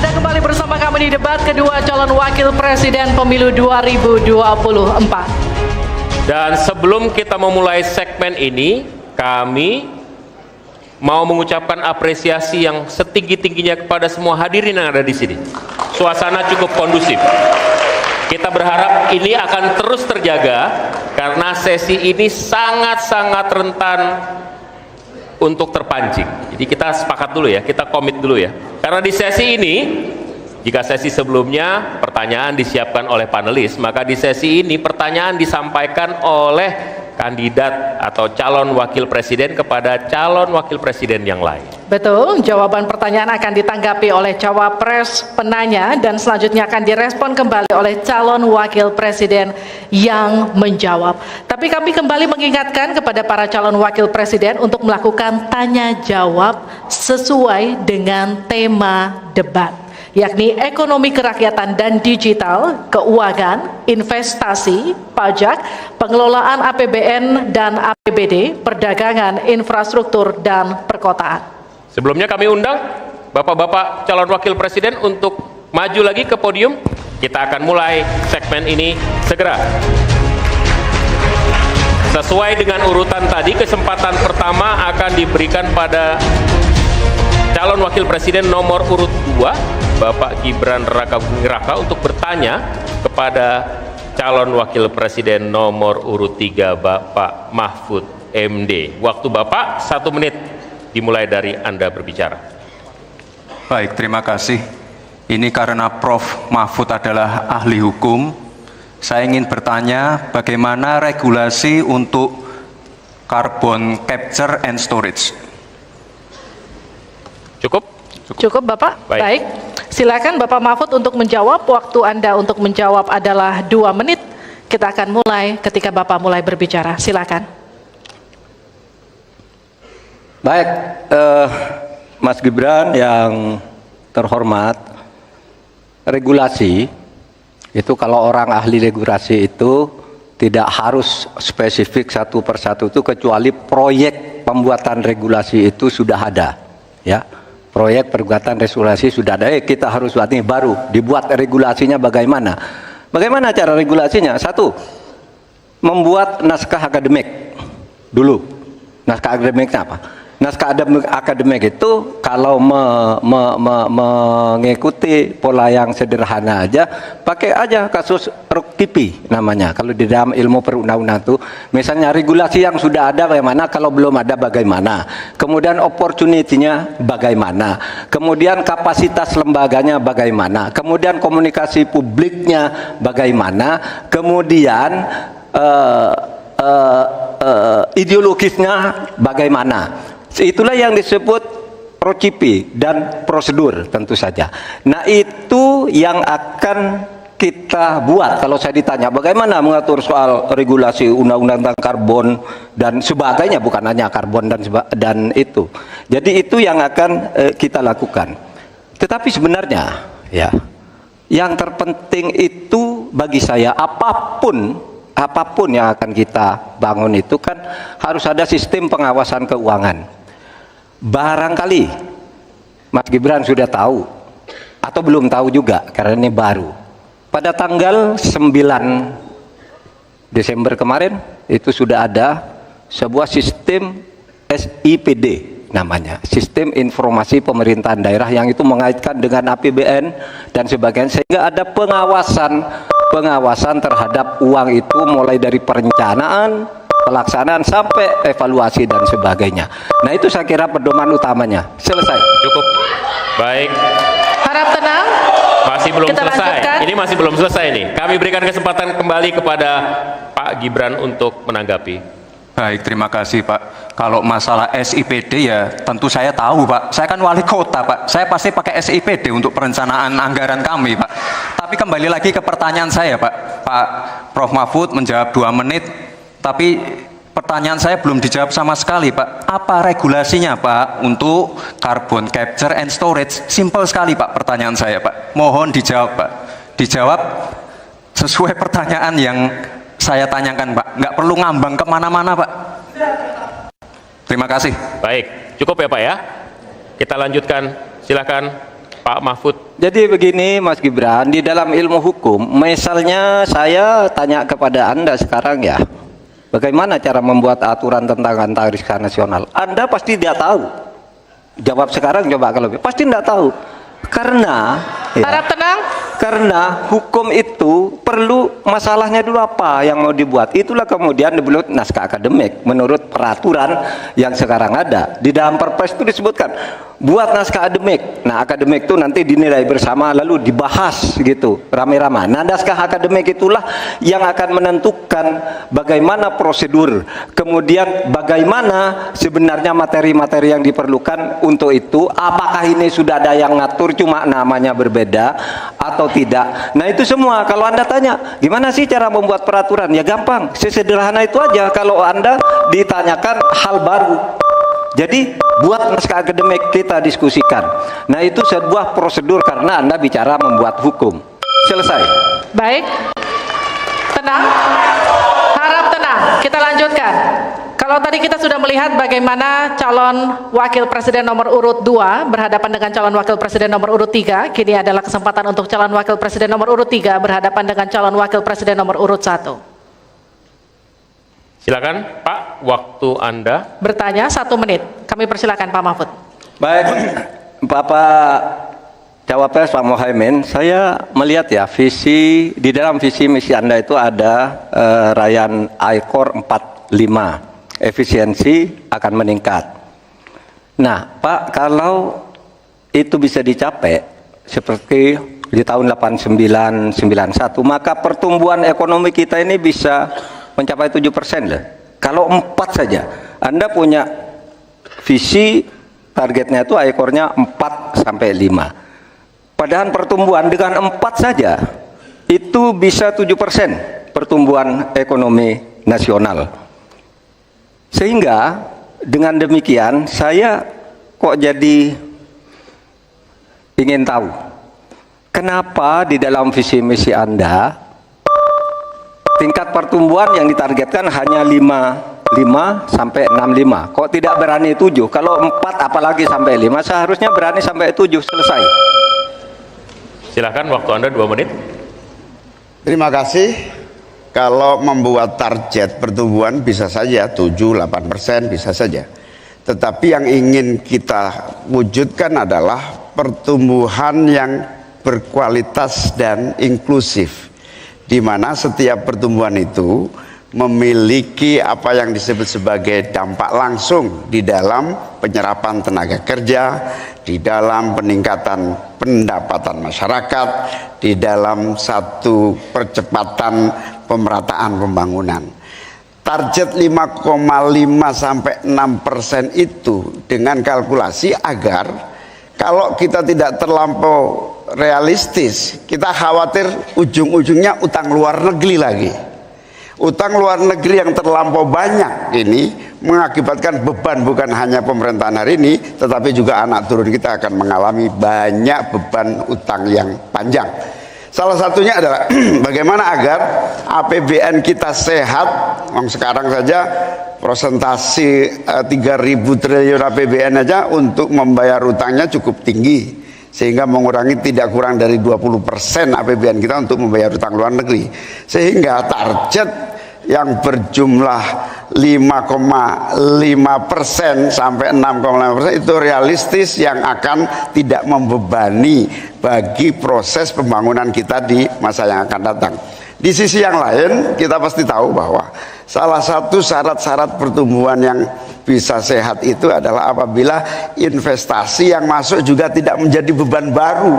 Speaker 2: Anda kembali bersama kami di debat kedua calon wakil presiden pemilu 2024. Dan sebelum kita memulai segmen ini, kami mau mengucapkan apresiasi yang setinggi-tingginya kepada semua hadirin yang ada di sini. Suasana cukup kondusif. Kita berharap ini akan terus terjaga karena sesi ini sangat-sangat rentan untuk terpancing. Jadi kita sepakat dulu ya, kita komit dulu ya. Karena di sesi ini, jika sesi sebelumnya pertanyaan disiapkan oleh panelis, maka di sesi ini pertanyaan disampaikan oleh kandidat atau calon wakil presiden kepada calon wakil presiden yang lain.
Speaker 1: Betul, jawaban pertanyaan akan ditanggapi oleh cawapres penanya dan selanjutnya akan direspon kembali oleh calon wakil presiden yang menjawab. Tapi kami kembali mengingatkan kepada para calon wakil presiden untuk melakukan tanya jawab sesuai dengan tema debat, yakni ekonomi kerakyatan dan digital, keuangan, investasi, pajak, pengelolaan APBN dan APBD, perdagangan, infrastruktur, dan perkotaan.
Speaker 2: Sebelumnya kami undang Bapak-Bapak calon wakil presiden untuk maju lagi ke podium. Kita akan mulai segmen ini segera. Sesuai dengan urutan tadi, kesempatan pertama akan diberikan pada calon wakil presiden nomor urut 2, Bapak Gibran Raka Buming Raka, untuk bertanya kepada calon wakil presiden nomor urut 3, Bapak Mahfud MD. Waktu Bapak 1 menit, dimulai dari Anda berbicara.
Speaker 3: Baik, terima kasih. Ini karena Prof. Mahfud adalah ahli hukum, saya ingin bertanya bagaimana regulasi untuk carbon capture and storage.
Speaker 2: Cukup?
Speaker 1: Cukup Bapak?
Speaker 2: Baik.
Speaker 1: Silakan Bapak Mahfud untuk menjawab. Waktu Anda untuk menjawab adalah 2 menit. Kita akan mulai ketika Bapak mulai berbicara. Silakan.
Speaker 4: Baik, Mas Gibran yang terhormat, regulasi itu kalau orang ahli regulasi itu tidak harus spesifik satu persatu itu, kecuali proyek pembuatan regulasi itu sudah ada, ya. Proyek pembuatan regulasi sudah ada. Kita harus buat ini baru dibuat regulasinya bagaimana? Bagaimana cara regulasinya? 1, membuat naskah akademik dulu. Naskah akademiknya apa? Naskah akademik itu kalau mengikuti pola yang sederhana aja, pakai aja kasus RUKTP namanya. Kalau di dalam ilmu perundang-undangan itu, misalnya regulasi yang sudah ada bagaimana, kalau belum ada bagaimana, kemudian opportunity-nya bagaimana, kemudian kapasitas lembaganya bagaimana, kemudian komunikasi publiknya bagaimana, kemudian ideologisnya bagaimana. Itulah yang disebut RUKTP dan prosedur tentu saja. Nah, itu yang akan kita buat. Kalau saya ditanya bagaimana mengatur soal regulasi undang-undang tentang karbon dan sebagainya, bukan hanya karbon dan itu. Jadi itu yang akan kita lakukan. Tetapi sebenarnya ya, yang terpenting itu bagi saya apapun yang akan kita bangun itu kan harus ada sistem pengawasan keuangan. Barangkali Mas Gibran sudah tahu atau belum tahu juga karena ini baru. Pada tanggal 9 Desember kemarin itu sudah ada sebuah sistem SIPD namanya, Sistem Informasi Pemerintahan Daerah, yang itu mengaitkan dengan APBN dan sebagainya, sehingga ada pengawasan terhadap uang itu mulai dari perencanaan, pelaksanaan sampai evaluasi dan sebagainya. Nah, itu saya kira pedoman utamanya. Selesai.
Speaker 2: Cukup. Baik.
Speaker 1: Harap tenang.
Speaker 2: Masih belum
Speaker 1: Kita
Speaker 2: selesai.
Speaker 1: lanjutkan.
Speaker 2: Ini masih belum selesai nih. Kami berikan kesempatan kembali kepada Pak Gibran untuk menanggapi.
Speaker 3: Baik, terima kasih Pak. Kalau masalah SIPD ya tentu saya tahu Pak. Saya kan wali kota Pak. Saya pasti pakai SIPD untuk perencanaan anggaran kami Pak. Tapi kembali lagi ke pertanyaan saya Pak. Pak Prof Mahfud menjawab 2 menit. Tapi pertanyaan saya belum dijawab sama sekali Pak. Apa regulasinya Pak untuk carbon capture and storage? Simple sekali Pak pertanyaan saya Pak. Mohon dijawab Pak. Dijawab sesuai pertanyaan yang saya tanyakan Pak, nggak perlu ngambang kemana-mana Pak. Terima kasih.
Speaker 2: Baik, cukup ya Pak ya. Kita lanjutkan, silakan Pak Mahfud.
Speaker 4: Jadi begini Mas Gibran, di dalam ilmu hukum, misalnya saya tanya kepada Anda sekarang ya, bagaimana cara membuat aturan tentang antariksa nasional? Anda pasti tidak tahu. Jawab sekarang coba kalau pasti tidak tahu. Karena
Speaker 1: Harap tenang.
Speaker 4: karena hukum itu perlu masalahnya dulu apa yang mau dibuat. Itulah kemudian dibuat naskah akademik menurut peraturan yang sekarang ada. Di dalam Perpres itu disebutkan buat naskah akademik. Nah, akademik itu nanti dinilai bersama lalu dibahas gitu rame-rame. Nah, naskah akademik itulah yang akan menentukan bagaimana prosedur, kemudian bagaimana sebenarnya materi-materi yang diperlukan untuk itu. Apakah ini sudah ada yang ngatur cuma namanya berbeda atau tidak? Nah, itu semua kalau Anda tanya gimana sih cara membuat peraturan, ya gampang, sesederhana itu aja. Kalau Anda ditanyakan hal baru, jadi buat naskah akademik, kita diskusikan. Nah, itu sebuah prosedur karena Anda bicara membuat hukum. Selesai.
Speaker 1: Baik. Tenang. Harap tenang. Kita lanjutkan. Kalau tadi kita sudah melihat bagaimana calon wakil presiden nomor urut 2 berhadapan dengan calon wakil presiden nomor urut 3, kini adalah kesempatan untuk calon wakil presiden nomor urut 3 berhadapan dengan calon wakil presiden nomor urut 1.
Speaker 2: Silakan Pak, waktu Anda.
Speaker 1: Bertanya 1 menit. Kami persilakan Pak Mahfud.
Speaker 4: Baik, Bapak Cawapres Pak Mohaimin, saya melihat ya visi di dalam visi misi Anda itu ada rayaan ICOR 45, efisiensi akan meningkat. Nah, Pak, kalau itu bisa dicapai seperti di tahun 89-91, maka pertumbuhan ekonomi kita ini bisa mencapai 7% lah. Kalau 4 saja, Anda punya visi targetnya itu ICOR-nya 4-5. Padahal pertumbuhan dengan 4 saja itu bisa 7% pertumbuhan ekonomi nasional. Sehingga dengan demikian saya kok jadi ingin tahu kenapa di dalam visi misi Anda tingkat pertumbuhan yang ditargetkan hanya 5-65. Kok tidak berani 7? Kalau 4 apalagi sampai 5, seharusnya berani sampai 7. Selesai.
Speaker 2: Silakan, waktu Anda 2 menit.
Speaker 5: Terima kasih. Kalau membuat target pertumbuhan bisa saja 7-8% bisa saja. Tetapi yang ingin kita wujudkan adalah pertumbuhan yang berkualitas dan inklusif, di mana setiap pertumbuhan itu memiliki apa yang disebut sebagai dampak langsung di dalam penyerapan tenaga kerja, di dalam peningkatan pendapatan masyarakat, di dalam satu percepatan pemerataan pembangunan. Target 5,5 sampai 6% itu dengan kalkulasi agar kalau kita tidak terlampau realistis, kita khawatir ujung-ujungnya utang luar negeri lagi. Utang luar negeri yang terlampau banyak ini mengakibatkan beban bukan hanya pemerintahan hari ini, tetapi juga anak turun kita akan mengalami banyak beban utang yang panjang. Salah satunya adalah bagaimana agar APBN kita sehat. Sekarang saja prosentasi 3.000 triliun APBN aja untuk membayar utangnya cukup tinggi, sehingga mengurangi tidak kurang dari 20% APBN kita untuk membayar utang luar negeri. Sehingga target yang berjumlah 5,5% sampai 6,5% itu realistis yang akan tidak membebani bagi proses pembangunan kita di masa yang akan datang. Di sisi yang lain kita pasti tahu bahwa salah satu syarat-syarat pertumbuhan yang bisa sehat itu adalah apabila investasi yang masuk juga tidak menjadi beban baru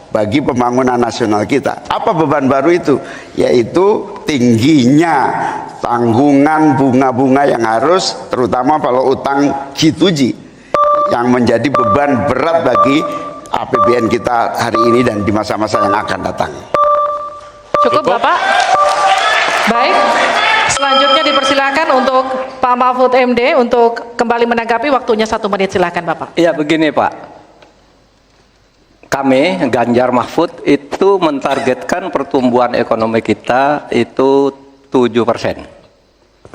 Speaker 5: bagi pembangunan nasional kita. Apa beban baru itu? Yaitu tingginya tanggungan bunga-bunga yang harus, terutama kalau utang G2G, yang menjadi beban berat bagi APBN kita hari ini dan di masa-masa yang akan datang.
Speaker 1: Cukup Bapak? Baik, selanjutnya dipersilakan untuk Pak Mahfud MD untuk kembali menanggapi, waktunya 1 menit, silakan Bapak.
Speaker 4: Ya begini Pak, kami Ganjar Mahfud itu mentargetkan pertumbuhan ekonomi kita itu 7%.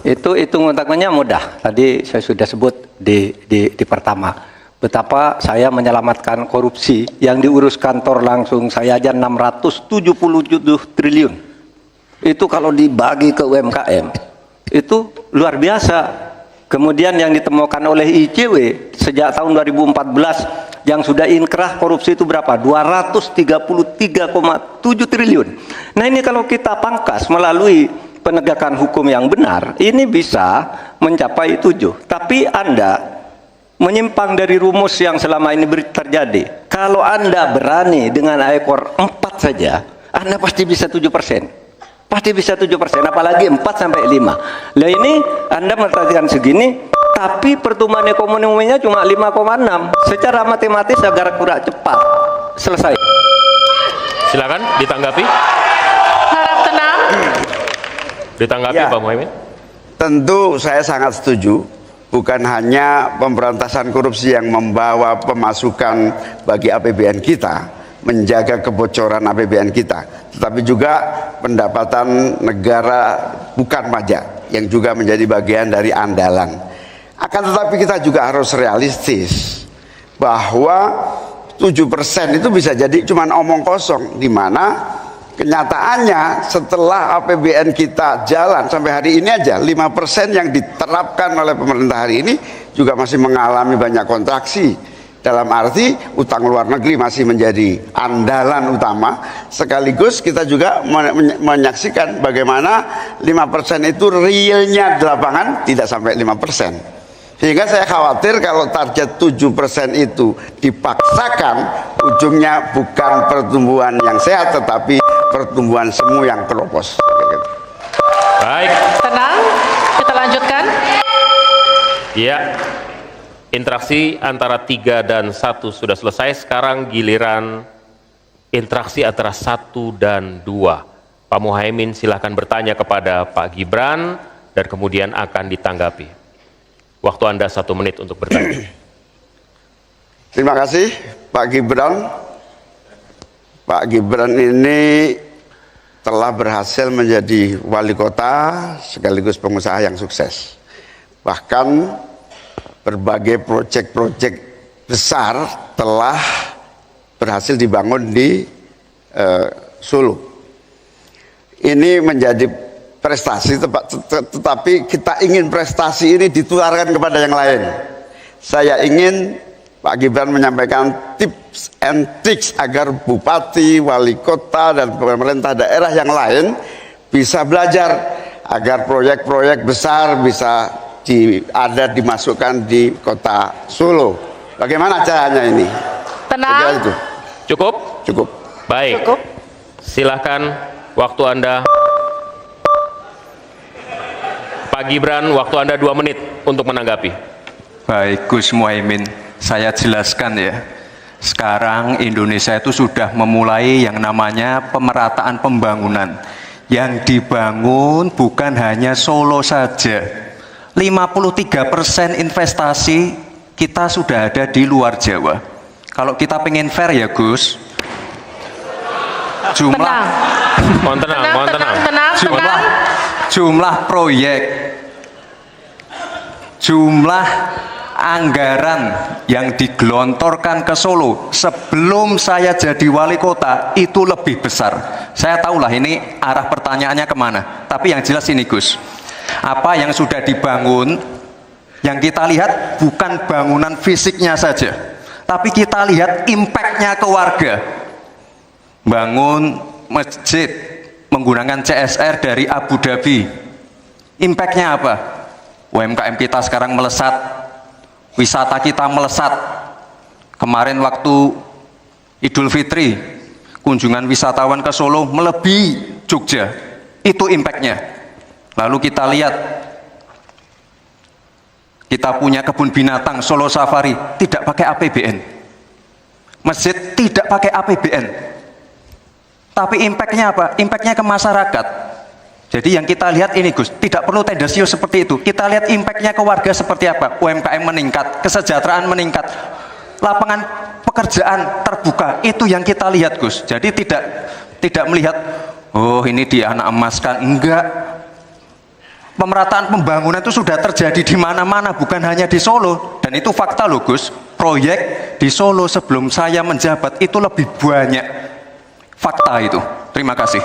Speaker 4: Itu hitung-hitungannya mudah. Tadi saya sudah sebut di pertama. Betapa saya menyelamatkan korupsi yang diurus kantor langsung saya aja 677 triliun. Itu kalau dibagi ke UMKM itu luar biasa. Kemudian yang ditemukan oleh ICW sejak tahun 2014 yang sudah inkrah korupsi itu berapa? 233,7 triliun. Nah ini kalau kita pangkas melalui penegakan hukum yang benar, ini bisa mencapai 7. Tapi Anda menyimpang dari rumus yang selama ini terjadi. Kalau Anda berani dengan ekor 4 saja, Anda pasti bisa 7%. Pasti bisa 7%, apalagi 4 sampai 5. Lah ini Anda memperhatikan segini, tapi pertumbuhan ekonominya cuma 5,6. Secara matematis agar kurang cepat selesai.
Speaker 2: Silakan ditanggapi.
Speaker 1: Harap tenang.
Speaker 2: Ditanggapi
Speaker 5: Ya.
Speaker 2: Pak Muhaimin.
Speaker 5: Tentu saya sangat setuju. Bukan hanya pemberantasan korupsi yang membawa pemasukan bagi APBN kita, menjaga kebocoran APBN kita, tetapi juga pendapatan negara bukan pajak yang juga menjadi bagian dari andalan. Akan tetapi kita juga harus realistis bahwa 7% itu bisa jadi cuma omong kosong, di mana kenyataannya setelah APBN kita jalan sampai hari ini aja 5% yang diterapkan oleh pemerintah hari ini juga masih mengalami banyak kontraksi. Dalam arti utang luar negeri masih menjadi andalan utama, sekaligus kita juga menyaksikan bagaimana 5% itu realnya di lapangan tidak sampai 5%. Sehingga saya khawatir kalau target 7% itu dipaksakan, ujungnya bukan pertumbuhan yang sehat tetapi pertumbuhan semu yang keropos.
Speaker 2: Baik.
Speaker 1: Tenang, kita lanjutkan.
Speaker 2: Ya. Interaksi antara 3 dan 1 sudah selesai. Sekarang giliran interaksi antara 1 dan 2. Pak Muhaimin silahkan bertanya kepada Pak Gibran dan kemudian akan ditanggapi. Waktu Anda 1 menit untuk bertanya.
Speaker 5: Terima kasih Pak Gibran. Pak Gibran ini telah berhasil menjadi wali kota sekaligus pengusaha yang sukses. Bahkan berbagai proyek-proyek besar telah berhasil dibangun di Solo. Ini menjadi prestasi, tetapi kita ingin prestasi ini ditularkan kepada yang lain. Saya ingin Pak Gibran menyampaikan tips and tricks agar bupati, wali kota, dan pemerintah daerah yang lain bisa belajar agar proyek-proyek besar bisa dimasukkan di kota Solo. Bagaimana caranya ini?
Speaker 1: Tenang.
Speaker 5: Itu.
Speaker 2: Cukup?
Speaker 5: Cukup.
Speaker 2: Baik.
Speaker 1: Cukup.
Speaker 2: Silahkan waktu Anda. Pak Gibran, waktu Anda 2 menit untuk menanggapi.
Speaker 3: Baik Gus Muhaimin, saya jelaskan ya. Sekarang Indonesia itu sudah memulai yang namanya pemerataan pembangunan. Yang dibangun bukan hanya Solo saja. 53% investasi kita sudah ada di luar Jawa. Kalau kita pengen fair ya Gus, jumlah
Speaker 2: Mohon tenang, mohon tenang.
Speaker 3: jumlah proyek, jumlah anggaran yang digelontorkan ke Solo sebelum saya jadi wali kota itu lebih besar. Saya tahulah ini arah pertanyaannya kemana, tapi yang jelas ini Gus, Apa yang sudah dibangun, yang kita lihat bukan bangunan fisiknya saja, tapi kita lihat impact-nya ke warga. Bangun masjid menggunakan CSR dari Abu Dhabi, impact-nya apa? UMKM kita sekarang melesat, wisata kita melesat. Kemarin waktu Idul Fitri, kunjungan wisatawan ke Solo melebihi Jogja, itu impact-nya. Lalu kita lihat, kita punya kebun binatang Solo Safari, tidak pakai APBN. Masjid tidak pakai APBN. Tapi impact-nya apa? Impact-nya ke masyarakat. Jadi yang kita lihat ini Gus, tidak perlu tendensius seperti itu. Kita lihat impact-nya ke warga seperti apa? UMKM meningkat, kesejahteraan meningkat, lapangan pekerjaan terbuka. Itu yang kita lihat Gus. Jadi tidak melihat, oh ini di anak emaskan. Enggak. Pemerataan pembangunan itu sudah terjadi di mana-mana, bukan hanya di Solo. Dan itu fakta loh Gus. Proyek di Solo sebelum saya menjabat itu lebih banyak. Fakta itu. Terima kasih.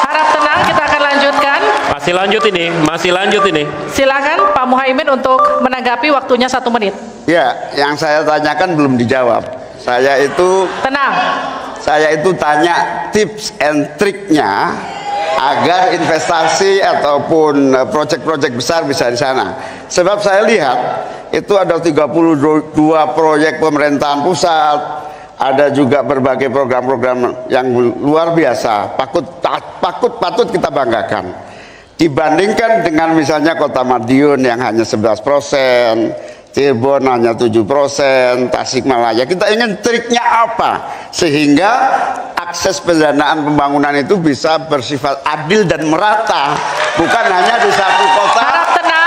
Speaker 1: Harap tenang, kita akan lanjutkan.
Speaker 2: Masih lanjut ini.
Speaker 1: Silakan Pak Muhaimin untuk menanggapi, waktunya 1 menit.
Speaker 5: Ya, yang saya tanyakan belum dijawab. Saya itu tanya tips and triknya agar investasi ataupun proyek-proyek besar bisa di sana. Sebab saya lihat itu ada 32 proyek pemerintahan pusat, ada juga berbagai program-program yang luar biasa, patut kita banggakan. Dibandingkan dengan misalnya Kota Madiun yang hanya 11%, Cirebon hanya 7%, Tasikmalaya. Kita ingin triknya apa sehingga akses pendanaan pembangunan itu bisa bersifat adil dan merata, bukan hanya di satu kota,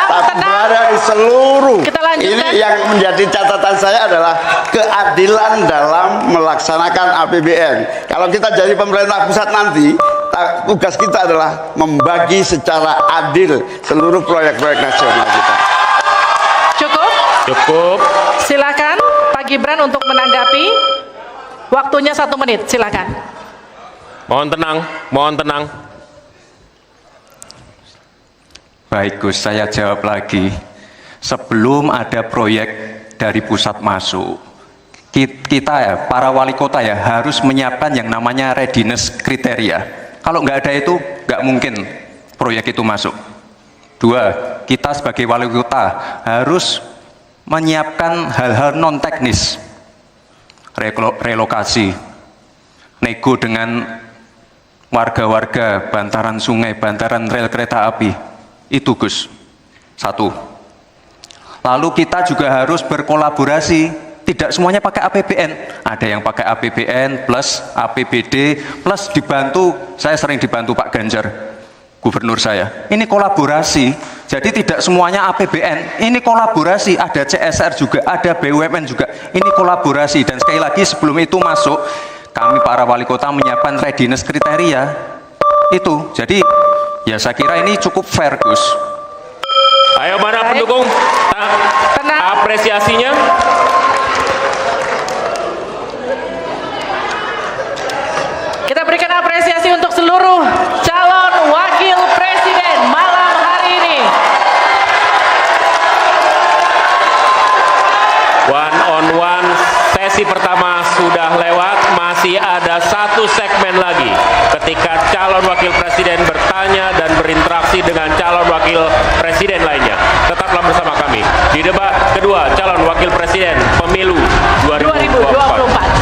Speaker 5: tapi berada di seluruh. Ini yang menjadi catatan saya adalah keadilan dalam melaksanakan APBN. Kalau kita jadi pemerintah pusat nanti, tugas kita adalah membagi secara adil seluruh proyek-proyek nasional kita.
Speaker 2: Cukup.
Speaker 1: Silakan Pak Gibran untuk menanggapi. Waktunya 1 menit, silakan.
Speaker 2: Mohon tenang.
Speaker 3: Baik Gus, saya jawab lagi. Sebelum ada proyek dari pusat masuk, kita ya, para wali kota ya, harus menyiapkan yang namanya readiness kriteria. Kalau nggak ada itu, nggak mungkin proyek itu masuk. 2, kita sebagai wali kota harus menyiapkan hal-hal non teknis, relokasi, nego dengan warga-warga, bantaran sungai, bantaran rel kereta api. Itu Gus, 1. Lalu kita juga harus berkolaborasi, tidak semuanya pakai APBN, ada yang pakai APBN plus APBD plus dibantu. Saya sering dibantu Pak Ganjar, gubernur saya. Ini kolaborasi. Jadi tidak semuanya APBN, ini kolaborasi, ada CSR juga, ada BUMN juga, ini kolaborasi. Dan sekali lagi sebelum itu masuk, kami para wali kota menyiapkan readiness kriteria itu. Jadi ya saya kira ini cukup fair Gus.
Speaker 2: Ayo mana pendukung? Apresiasinya.
Speaker 1: Kita berikan apresiasi untuk seluruh calon wakil presiden malam hari ini.
Speaker 2: One on one sesi pertama sudah lewat, masih ada 1 segmen lagi ketika calon wakil presiden bertanya dan berinteraksi dengan calon wakil presiden lainnya. Tetaplah bersama kami di debat kedua calon wakil presiden pemilu 2024.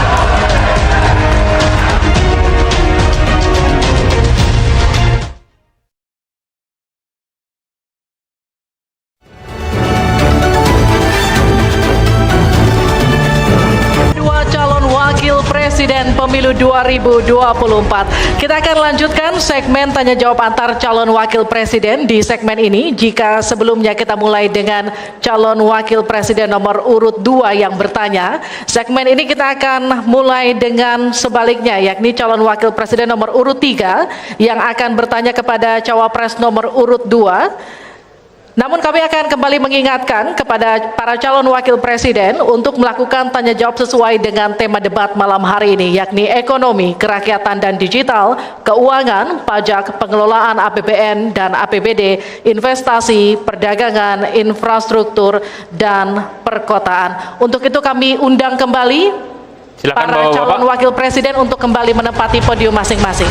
Speaker 1: Presiden Pemilu 2024. Kita akan lanjutkan segmen tanya jawab antar calon wakil presiden di segmen ini. Jika sebelumnya kita mulai dengan calon wakil presiden nomor urut 2 yang bertanya, segmen ini kita akan mulai dengan sebaliknya, yakni calon wakil presiden nomor urut 3 yang akan bertanya kepada cawapres nomor urut 2. Namun kami akan kembali mengingatkan kepada para calon wakil presiden untuk melakukan tanya jawab sesuai dengan tema debat malam hari ini, yakni ekonomi, kerakyatan dan digital, keuangan, pajak, pengelolaan APBN dan APBD, investasi, perdagangan, infrastruktur, dan perkotaan. Untuk itu kami undang kembali
Speaker 2: Silakan
Speaker 1: para
Speaker 2: Bapak-bapak.
Speaker 1: calon wakil presiden untuk kembali menempati podium masing-masing.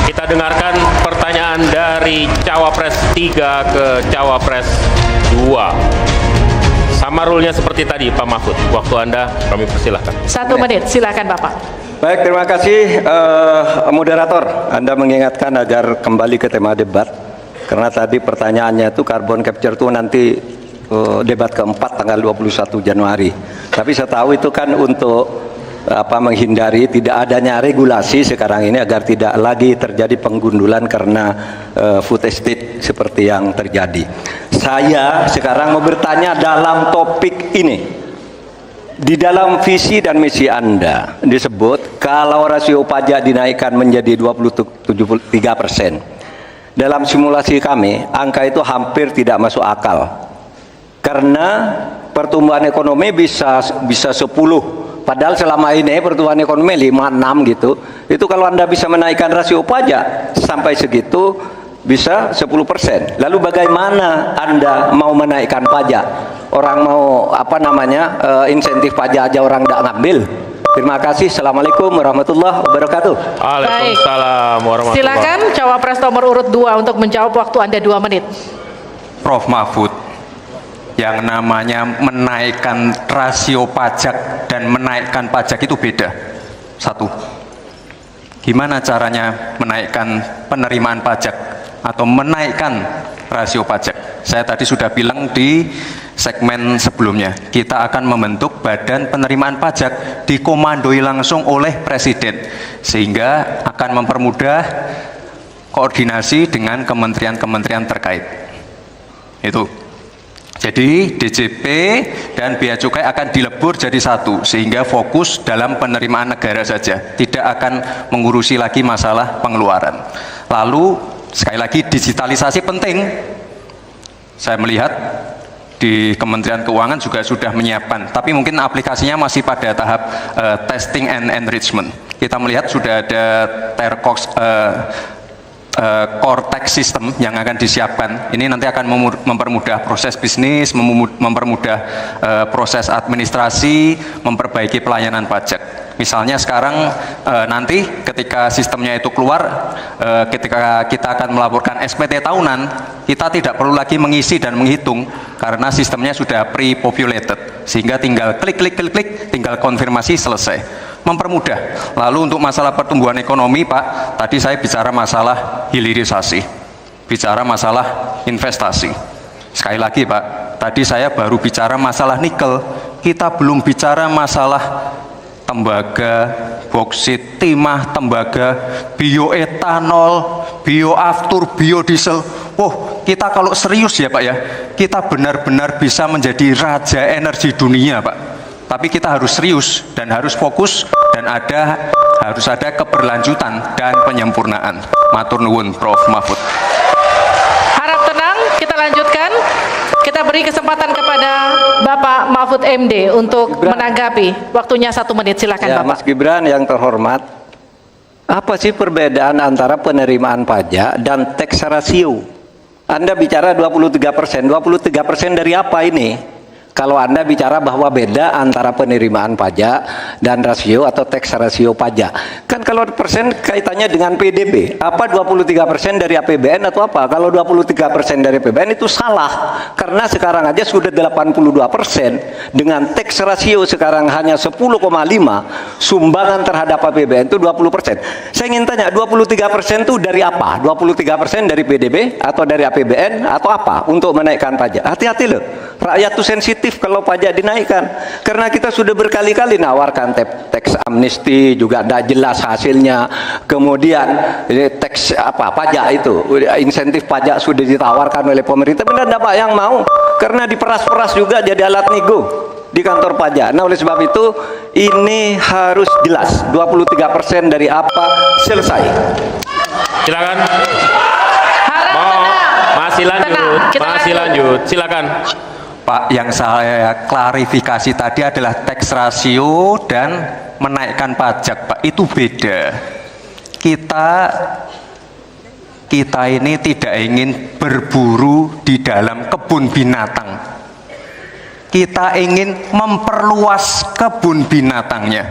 Speaker 2: Kita dengarkan pertanyaan dari Cawapres 3 ke Cawapres 2. Sama rule-nya seperti tadi, Pak Mahfud. Waktu Anda kami persilahkan.
Speaker 1: 1 menit, silakan Bapak.
Speaker 4: Baik, terima kasih moderator. Anda mengingatkan agar kembali ke tema debat. Karena tadi pertanyaannya itu carbon capture itu nanti debat keempat tanggal 21 Januari. Tapi saya tahu itu kan untuk menghindari tidak adanya regulasi sekarang ini agar tidak lagi terjadi penggundulan karena food estate seperti yang terjadi. Saya sekarang mau bertanya dalam topik ini. Di dalam visi dan misi Anda disebut kalau rasio pajak dinaikkan menjadi 23%. Dalam simulasi kami, angka itu hampir tidak masuk akal. Karena pertumbuhan ekonomi bisa 10. Padahal selama ini pertumbuhan ekonomi 5-6 gitu. Itu kalau Anda bisa menaikkan rasio pajak sampai segitu bisa 10%. Lalu bagaimana Anda mau menaikkan pajak? Orang mau insentif pajak aja orang tidak ngambil. Terima kasih. Assalamualaikum warahmatullahi wabarakatuh.
Speaker 2: Waalaikumsalam warahmatullahi wabarakatuh.
Speaker 1: Silakan Cawapres nomor urut 2 untuk menjawab, waktu Anda 2 menit.
Speaker 3: Prof. Mahfud, yang namanya menaikkan rasio pajak dan menaikkan pajak itu beda. Satu, gimana caranya menaikkan penerimaan pajak atau menaikkan rasio pajak? Saya tadi sudah bilang di segmen sebelumnya, kita akan membentuk badan penerimaan pajak dikomandoi langsung oleh Presiden, sehingga akan mempermudah koordinasi dengan kementerian-kementerian terkait. Itu. Jadi DJP dan Bea Cukai akan dilebur jadi satu, sehingga fokus dalam penerimaan negara saja, tidak akan mengurusi lagi masalah pengeluaran. Lalu sekali lagi digitalisasi penting. Saya melihat di Kementerian Keuangan juga sudah menyiapkan, tapi mungkin aplikasinya masih pada tahap testing and enrichment. Kita melihat sudah ada Tercox core tax system yang akan disiapkan. Ini nanti akan mempermudah proses bisnis, mempermudah proses administrasi, memperbaiki pelayanan pajak. Misalnya sekarang nanti ketika sistemnya itu keluar, ketika kita akan melaporkan SPT tahunan, kita tidak perlu lagi mengisi dan menghitung karena sistemnya sudah pre-populated, sehingga tinggal klik, tinggal konfirmasi, selesai. Mempermudah. Lalu untuk masalah pertumbuhan ekonomi, Pak, tadi saya bicara masalah hilirisasi, bicara masalah investasi. Sekali lagi, Pak, tadi saya baru bicara masalah nikel, kita belum bicara masalah tembaga, boksit, timah, tembaga, bioetanol, bioaftur, biodiesel. Oh, kita kalau serius ya Pak ya, kita benar-benar bisa menjadi raja energi dunia Pak. Tapi kita harus serius dan harus fokus dan harus ada keberlanjutan dan penyempurnaan. Matur nuwun Prof. Mahfud.
Speaker 1: Harap tenang, kita lanjutkan. Kita beri kesempatan kepada Bapak Mahfud MD untuk menanggapi. Waktunya 1 menit, silakan
Speaker 4: Ya,
Speaker 1: Bapak.
Speaker 4: Mas Gibran yang terhormat, apa sih perbedaan antara penerimaan pajak dan tax ratio? Anda bicara 23%, 23% dari apa ini? Kalau Anda bicara bahwa beda antara penerimaan pajak dan rasio atau tax rasio pajak. Kan kalau persen kaitannya dengan PDB. Apa 23% dari APBN atau apa? Kalau 23% dari APBN itu salah. Karena sekarang aja sudah 82%. Dengan tax rasio sekarang hanya 10,5. Sumbangan terhadap APBN itu 20%. Saya ingin tanya, 23% itu dari apa? 23% dari PDB atau dari APBN atau apa untuk menaikkan pajak? Hati-hati loh. Rakyat itu sensitif kalau pajak dinaikkan, karena kita sudah berkali-kali nawarkan teks amnesti juga tidak jelas hasilnya. Kemudian teks pajak itu, insentif pajak sudah ditawarkan oleh pemerintah, benar tidak Pak yang mau? Karena diperas-peras juga jadi alat nego di kantor pajak. Nah oleh sebab itu ini harus jelas 23% dari apa, selesai.
Speaker 2: Silakan.
Speaker 1: Harap tenang.
Speaker 2: Masih lanjut. Silakan.
Speaker 3: Pak, yang saya klarifikasi tadi adalah tax ratio dan menaikkan pajak, Pak. Itu beda. Kita ini tidak ingin berburu di dalam kebun binatang. Kita ingin memperluas kebun binatangnya.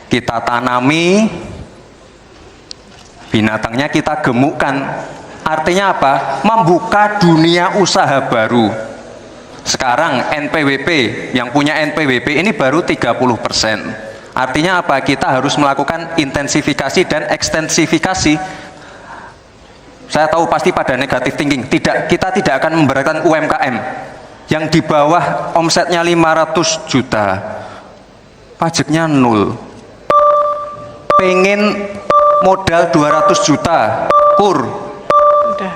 Speaker 3: Kita tanami, binatangnya kita gemukkan. Artinya apa? Membuka dunia usaha baru. Sekarang NPWP, yang punya NPWP ini baru 30%. Artinya apa? Kita harus melakukan intensifikasi dan ekstensifikasi. Saya tahu pasti pada negatif thinking. Kita tidak akan memberatkan UMKM yang di bawah omsetnya 500 juta, pajaknya 0. Pengen modal 200 juta,
Speaker 1: Udah.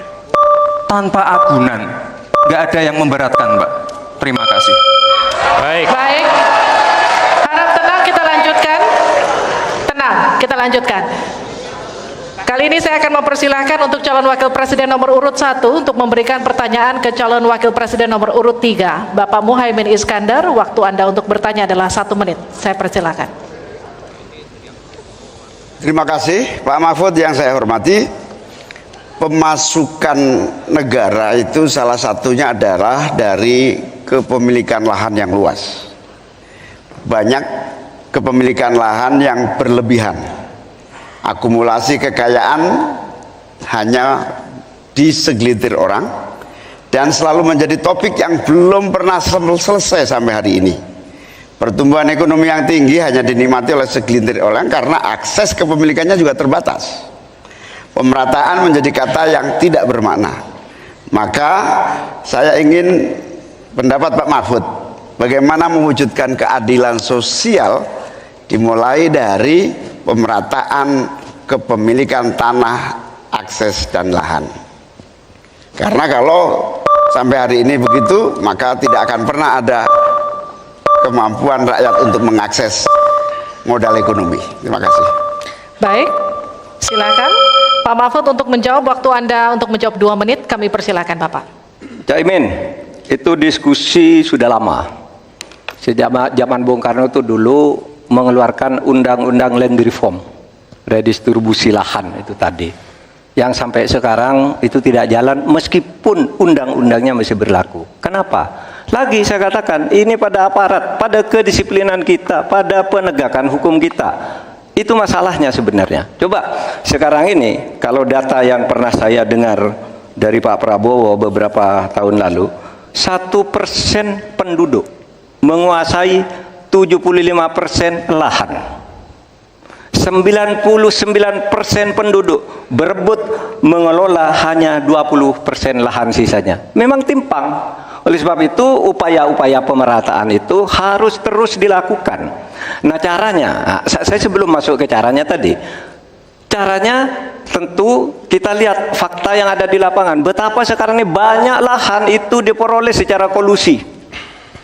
Speaker 3: tanpa agunan, nggak ada yang memberatkan, Mbak. Terima kasih.
Speaker 2: Baik.
Speaker 1: Baik, harap tenang, kita lanjutkan. Tenang, kita lanjutkan. Kali ini saya akan mempersilahkan untuk calon wakil presiden nomor urut 1 untuk memberikan pertanyaan ke calon wakil presiden nomor urut 3, Bapak Muhaimin Iskandar. Waktu Anda untuk bertanya adalah 1 menit. Saya persilakan.
Speaker 5: Terima kasih Pak Mahfud yang saya hormati. Pemasukan negara itu salah satunya adalah dari kepemilikan lahan yang luas. Banyak kepemilikan lahan yang berlebihan. Akumulasi kekayaan hanya di segelintir orang dan selalu menjadi topik yang belum pernah selesai sampai hari ini. Pertumbuhan ekonomi yang tinggi hanya dinikmati oleh segelintir orang karena akses kepemilikannya juga terbatas. Pemerataan menjadi kata yang tidak bermakna. Maka saya ingin pendapat Pak Mahfud, bagaimana mewujudkan keadilan sosial dimulai dari pemerataan kepemilikan tanah, akses dan lahan. Karena kalau sampai hari ini begitu, maka tidak akan pernah ada kemampuan rakyat untuk mengakses modal ekonomi. Terima kasih.
Speaker 1: Baik, silakan Pak Mahfud untuk menjawab. Waktu Anda untuk menjawab 2 menit, kami persilakan Bapak.
Speaker 4: Caimin, itu diskusi sudah lama. Sejak zaman Bung Karno itu dulu mengeluarkan undang-undang land reform, redistribusi lahan itu tadi, yang sampai sekarang itu tidak jalan meskipun undang-undangnya masih berlaku. Kenapa? Lagi saya katakan, ini pada aparat, pada kedisiplinan kita, pada penegakan hukum kita. Itu masalahnya sebenarnya. Coba sekarang ini, kalau data yang pernah saya dengar dari Pak Prabowo beberapa tahun lalu, 1% penduduk menguasai 75% lahan. 99% penduduk berebut mengelola hanya 20% lahan sisanya. Memang timpang. Oleh sebab itu upaya-upaya pemerataan itu harus terus dilakukan. Nah caranya, saya sebelum masuk ke caranya tadi, caranya tentu kita lihat fakta yang ada di lapangan. Betapa sekarang ini banyak lahan itu diperoleh secara kolusi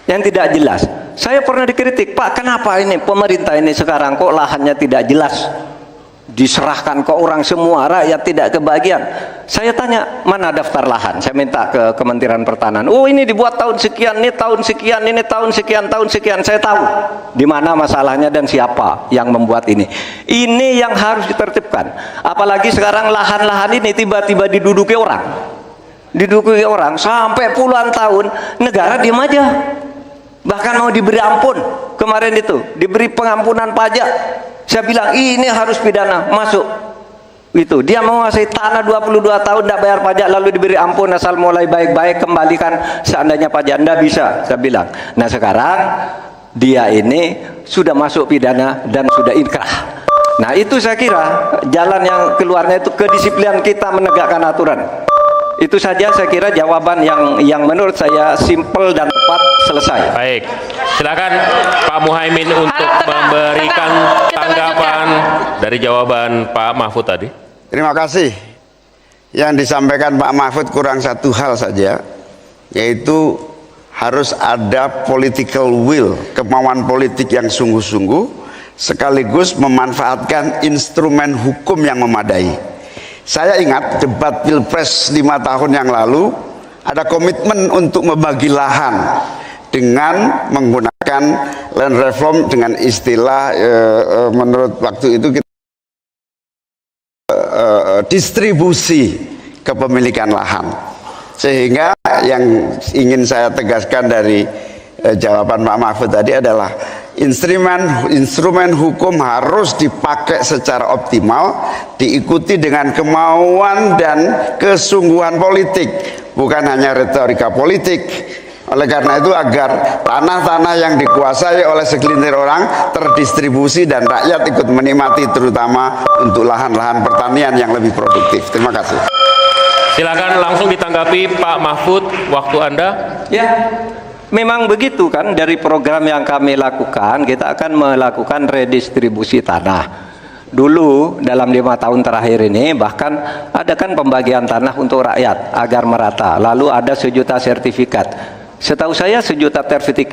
Speaker 4: yang tidak jelas. Saya pernah dikritik, Pak, kenapa ini pemerintah ini sekarang kok lahannya tidak jelas, diserahkan ke orang semua, rakyat tidak kebagian. Saya tanya, mana daftar lahan? Saya minta ke Kementerian Pertanian. Oh, ini dibuat tahun sekian, ini tahun sekian, ini tahun sekian, tahun sekian. Saya tahu di mana masalahnya dan siapa yang membuat ini. Ini yang harus ditertibkan. Apalagi sekarang lahan-lahan ini tiba-tiba diduduki orang. Diduduki orang sampai puluhan tahun, negara diam aja. Bahkan mau diberi ampun. Kemarin itu diberi pengampunan pajak. Saya bilang ini harus pidana, masuk. Itu dia menguasai tanah 22 tahun tidak bayar pajak, lalu diberi ampun asal mulai baik-baik, kembalikan seandainya pajak. Anda bisa, saya bilang. Nah sekarang dia ini sudah masuk pidana dan sudah inkrah. Nah itu saya kira jalan yang keluarnya itu kedisiplinan kita menegakkan aturan. Itu saja saya kira jawaban yang menurut saya simpel dan tepat. Selesai.
Speaker 2: Baik, silakan Pak Muhaimin untuk memberikan tanggapan dari jawaban Pak Mahfud tadi.
Speaker 5: Terima kasih. Yang disampaikan Pak Mahfud kurang satu hal saja, yaitu harus ada political will, kemauan politik yang sungguh-sungguh, sekaligus memanfaatkan instrumen hukum yang memadai. Saya ingat debat Pilpres 5 tahun yang lalu ada komitmen untuk membagi lahan dengan menggunakan land reform dengan istilah menurut waktu itu kita distribusi kepemilikan lahan. Sehingga yang ingin saya tegaskan dari jawaban Pak Mahfud tadi adalah instrumen hukum harus dipakai secara optimal, diikuti dengan kemauan dan kesungguhan politik, bukan hanya retorika politik. Oleh karena itu, agar tanah-tanah yang dikuasai oleh segelintir orang terdistribusi dan rakyat ikut menikmati, terutama untuk lahan-lahan pertanian yang lebih produktif. Terima kasih.
Speaker 2: Silakan langsung ditanggapi Pak Mahfud, waktu Anda.
Speaker 4: Ya, memang begitu kan, dari program yang kami lakukan, kita akan melakukan redistribusi tanah. Dulu dalam 5 tahun terakhir ini bahkan ada kan pembagian tanah untuk rakyat agar merata. Lalu ada 1 juta sertifikat. Setahu saya 1 juta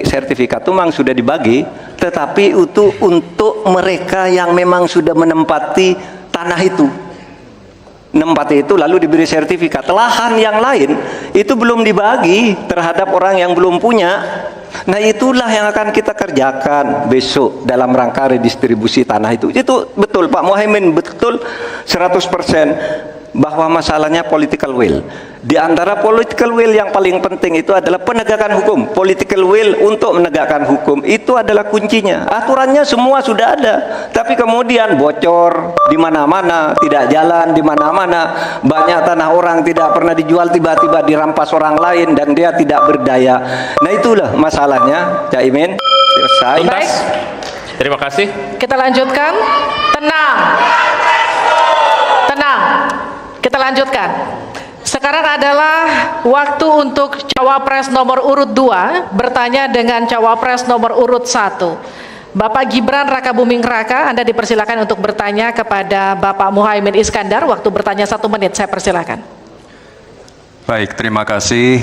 Speaker 4: sertifikat itu memang sudah dibagi, tetapi itu untuk mereka yang memang sudah menempati tanah itu. Menempati itu lalu diberi sertifikat. Lahan yang lain itu belum dibagi terhadap orang yang belum punya. Nah, itulah yang akan kita kerjakan besok dalam rangka redistribusi tanah itu. Itu betul Pak Muhaimin, betul 100%. Bahwa masalahnya political will. Di antara political will yang paling penting itu adalah penegakan hukum. Political will untuk menegakkan hukum itu adalah kuncinya. Aturannya semua sudah ada, tapi kemudian bocor di mana-mana, tidak jalan di mana-mana. Banyak tanah orang tidak pernah dijual, tiba-tiba dirampas orang lain dan dia tidak berdaya. Nah, itulah masalahnya, Cak Imin. Selesai.
Speaker 2: Tuntas. Terima kasih.
Speaker 1: Kita lanjutkan. Tenang. Tenang. Kita lanjutkan. Sekarang adalah waktu untuk Cawapres nomor urut 2 bertanya dengan Cawapres nomor urut 1. Bapak Gibran Rakabuming Raka, Anda dipersilakan untuk bertanya kepada Bapak Muhaimin Iskandar. Waktu bertanya 1 menit, saya persilakan.
Speaker 3: Baik, terima kasih.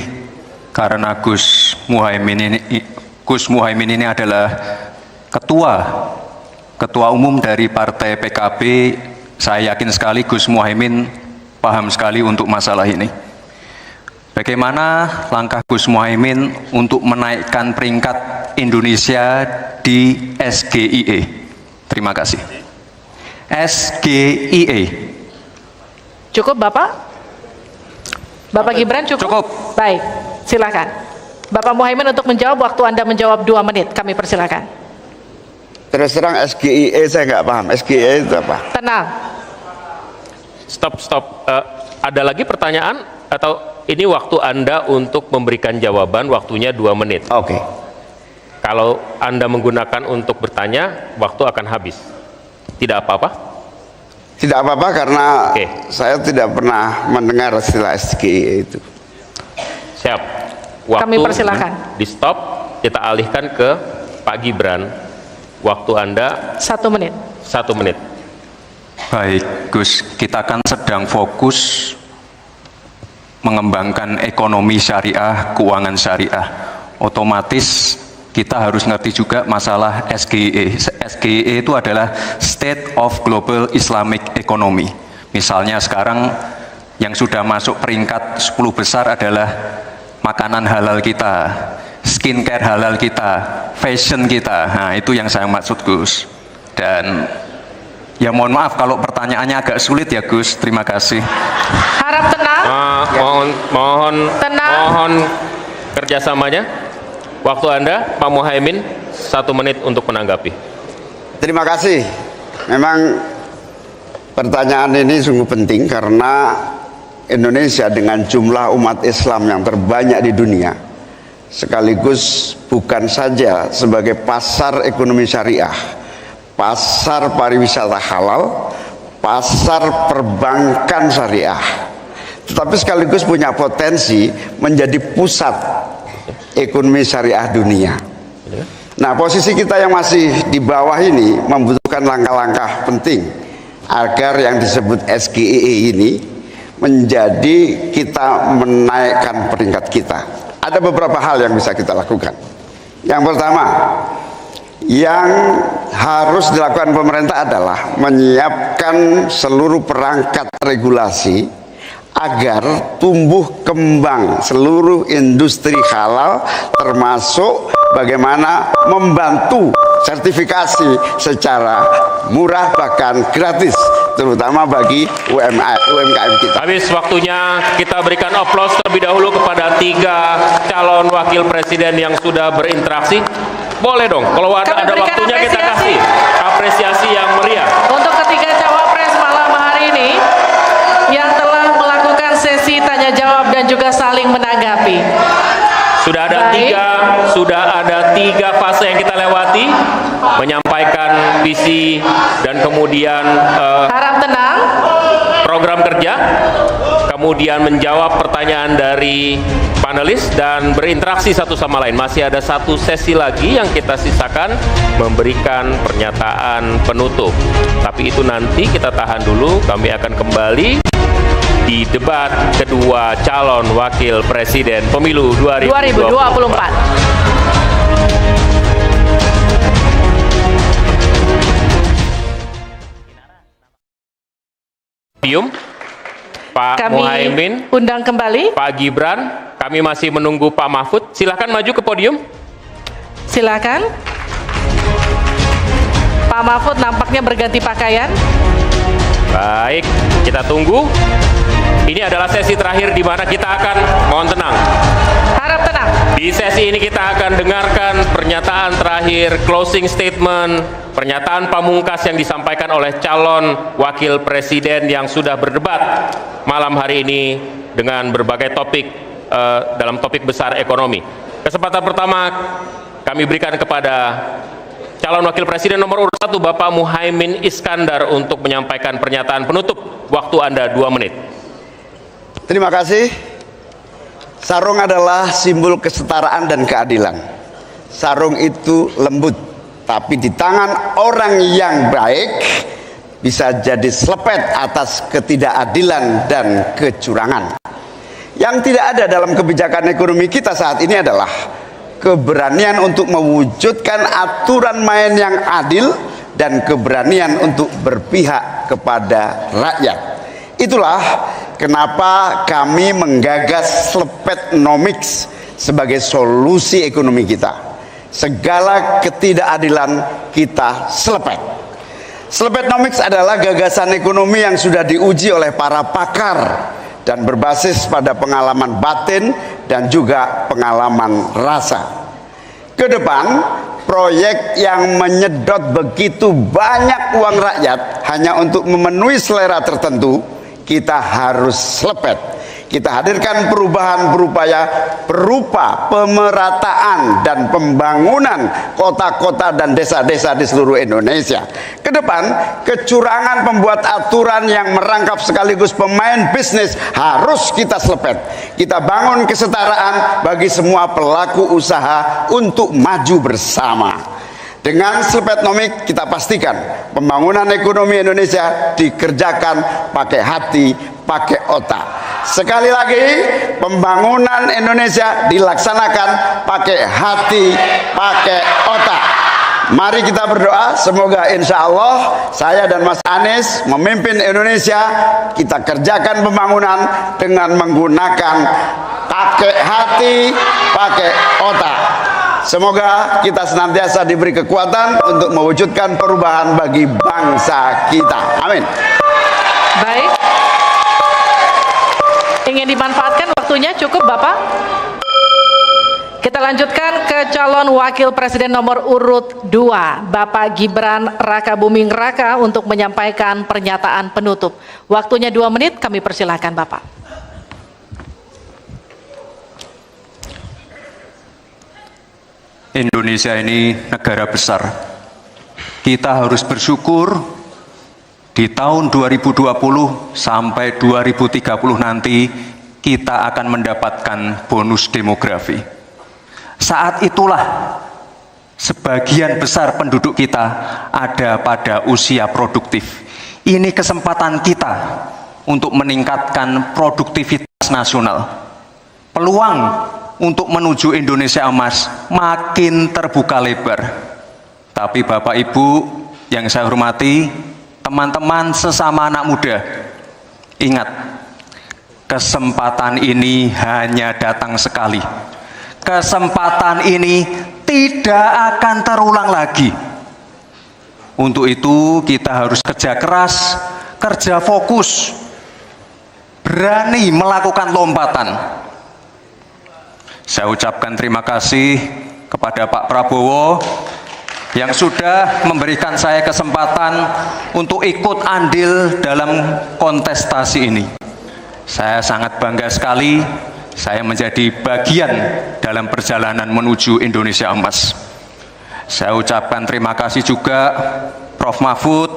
Speaker 3: Karena Gus Muhaimin ini adalah ketua umum dari Partai PKB, saya yakin sekali Gus Muhaimin paham sekali untuk masalah ini. Bagaimana langkah Gus Muhaimin untuk menaikkan peringkat Indonesia di SGIE? Terima kasih. SGIE.
Speaker 1: Cukup Bapak? Bapak Gibran cukup?
Speaker 3: Cukup.
Speaker 1: Baik, silakan. Bapak Muhaimin untuk menjawab, waktu Anda menjawab 2 menit, kami persilakan.
Speaker 5: Terus terang SGIE saya nggak paham. SGIE itu apa?
Speaker 1: Tenang.
Speaker 2: Stop. Ada lagi pertanyaan atau ini waktu Anda untuk memberikan jawaban, waktunya 2 menit.
Speaker 5: Oke.
Speaker 2: Kalau Anda menggunakan untuk bertanya, waktu akan habis. Tidak apa-apa?
Speaker 5: Tidak apa-apa karena
Speaker 2: Oke.
Speaker 5: saya tidak pernah mendengar istilah SGIE itu.
Speaker 2: Siap. Waktu
Speaker 1: Kami persilakan.
Speaker 2: di stop, kita alihkan ke Pak Gibran. Waktu Anda
Speaker 1: 1 menit.
Speaker 2: 1 menit.
Speaker 3: Baik, Gus, kita kan sedang fokus mengembangkan ekonomi syariah, keuangan syariah. Otomatis kita harus ngerti juga masalah SGIE. SGIE itu adalah State of Global Islamic Economy. Misalnya sekarang yang sudah masuk peringkat 10 besar adalah makanan halal kita, skincare halal kita, fashion kita. Nah, itu yang saya maksud, Gus. Dan ya mohon maaf kalau pertanyaannya agak sulit ya, Gus. Terima kasih.
Speaker 1: Harap tenang. Tenang.
Speaker 2: Mohon kerjasamanya. Waktu Anda, Pak Muhaimin, 1 menit untuk menanggapi.
Speaker 5: Terima kasih. Memang pertanyaan ini sungguh penting karena Indonesia dengan jumlah umat Islam yang terbanyak di dunia, sekaligus bukan saja sebagai pasar ekonomi syariah, pasar pariwisata halal, pasar perbankan syariah, tetapi sekaligus punya potensi menjadi pusat ekonomi syariah dunia. Nah, posisi kita yang masih di bawah ini membutuhkan langkah-langkah penting agar yang disebut SGIE ini menjadi kita menaikkan peringkat kita. Ada beberapa hal yang bisa kita lakukan. Yang pertama, Yang harus dilakukan pemerintah adalah menyiapkan seluruh perangkat regulasi agar tumbuh kembang seluruh industri halal, termasuk bagaimana membantu sertifikasi secara murah bahkan gratis, terutama bagi UMKM kita.
Speaker 2: Habis waktunya, kita berikan aplaus terlebih dahulu kepada 3 calon wakil presiden yang sudah berinteraksi. Boleh dong, kalau ada
Speaker 1: Kami berikan
Speaker 2: waktunya kita
Speaker 1: apresiasi.
Speaker 2: kasih apresiasi yang meriah.
Speaker 1: Untuk ketiga cawapres malam hari ini yang telah melakukan sesi tanya jawab dan juga saling menanggapi.
Speaker 2: Sudah ada tiga fase yang kita lewati, menyampaikan visi dan kemudian
Speaker 1: Harap tenang.
Speaker 2: program kerja, kemudian menjawab pertanyaan dari panelis dan berinteraksi satu sama lain. Masih ada satu sesi lagi yang kita sisakan, memberikan pernyataan penutup. Tapi itu nanti kita tahan dulu, kami akan kembali di debat kedua calon wakil presiden pemilu 2024. Pak
Speaker 1: Kami
Speaker 2: Muhaimin,
Speaker 1: undang kembali.
Speaker 2: Pak Gibran, kami masih menunggu Pak Mahfud. Silahkan maju ke podium.
Speaker 1: Silakan. Pak Mahfud nampaknya berganti pakaian.
Speaker 2: Baik, kita tunggu. Ini adalah sesi terakhir di mana kita akan, mohon tenang.
Speaker 1: Harap tenang.
Speaker 2: Di sesi ini kita akan dengarkan pernyataan terakhir, closing statement, pernyataan pamungkas yang disampaikan oleh calon wakil presiden yang sudah berdebat malam hari ini dengan berbagai topik dalam topik besar ekonomi. Kesempatan pertama kami berikan kepada calon wakil presiden nomor urut 1 Bapak Muhaimin Iskandar untuk menyampaikan pernyataan penutup. Waktu Anda 2 menit.
Speaker 5: Terima kasih. Sarung adalah simbol kesetaraan dan keadilan. Sarung itu lembut, tapi di tangan orang yang baik bisa jadi selepet atas ketidakadilan dan kecurangan. Yang tidak ada dalam kebijakan ekonomi kita saat ini adalah keberanian untuk mewujudkan aturan main yang adil dan keberanian untuk berpihak kepada rakyat. Itulah kenapa kami menggagas Slepetnomics sebagai solusi ekonomi kita. Segala ketidakadilan kita selepet. Slepetnomics adalah gagasan ekonomi yang sudah diuji oleh para pakar dan berbasis pada pengalaman batin dan juga pengalaman rasa. Ke depan, proyek yang menyedot begitu banyak uang rakyat hanya untuk memenuhi selera tertentu, kita harus selepet. Kita hadirkan perubahan berupa pemerataan dan pembangunan kota-kota dan desa-desa di seluruh Indonesia. Ke depan, kecurangan pembuat aturan yang merangkap sekaligus pemain bisnis harus kita selepet. Kita bangun kesetaraan bagi semua pelaku usaha untuk maju bersama. Dengan Slepetnomics kita pastikan pembangunan ekonomi Indonesia dikerjakan pakai hati, pakai otak. Sekali lagi, pembangunan Indonesia dilaksanakan pakai hati, pakai otak. Mari kita berdoa, semoga insya Allah saya dan Mas Anies memimpin Indonesia, kita kerjakan pembangunan dengan menggunakan pakai hati, pakai otak. Semoga kita senantiasa diberi kekuatan untuk mewujudkan perubahan bagi bangsa kita. Amin.
Speaker 1: Baik. Ingin dimanfaatkan waktunya cukup Bapak? Kita lanjutkan ke calon wakil presiden nomor urut 2, Bapak Gibran Rakabuming Raka untuk menyampaikan pernyataan penutup. Waktunya 2 menit, kami persilahkan Bapak.
Speaker 3: Indonesia ini negara besar. Kita harus bersyukur di tahun 2020 sampai 2030 nanti kita akan mendapatkan bonus demografi. Saat itulah sebagian besar penduduk kita ada pada usia produktif. Ini kesempatan kita untuk meningkatkan produktivitas nasional. Peluang untuk menuju Indonesia emas makin terbuka lebar. Tapi Bapak Ibu yang saya hormati, teman-teman sesama anak muda, ingat, kesempatan ini hanya datang sekali. Kesempatan ini tidak akan terulang lagi. Untuk itu kita harus kerja keras, kerja fokus, berani melakukan lompatan. Saya ucapkan terima kasih kepada Pak Prabowo yang sudah memberikan saya kesempatan untuk ikut andil dalam kontestasi ini. Saya sangat bangga sekali saya menjadi bagian dalam perjalanan menuju Indonesia Emas. Saya ucapkan terima kasih juga Prof. Mahfud,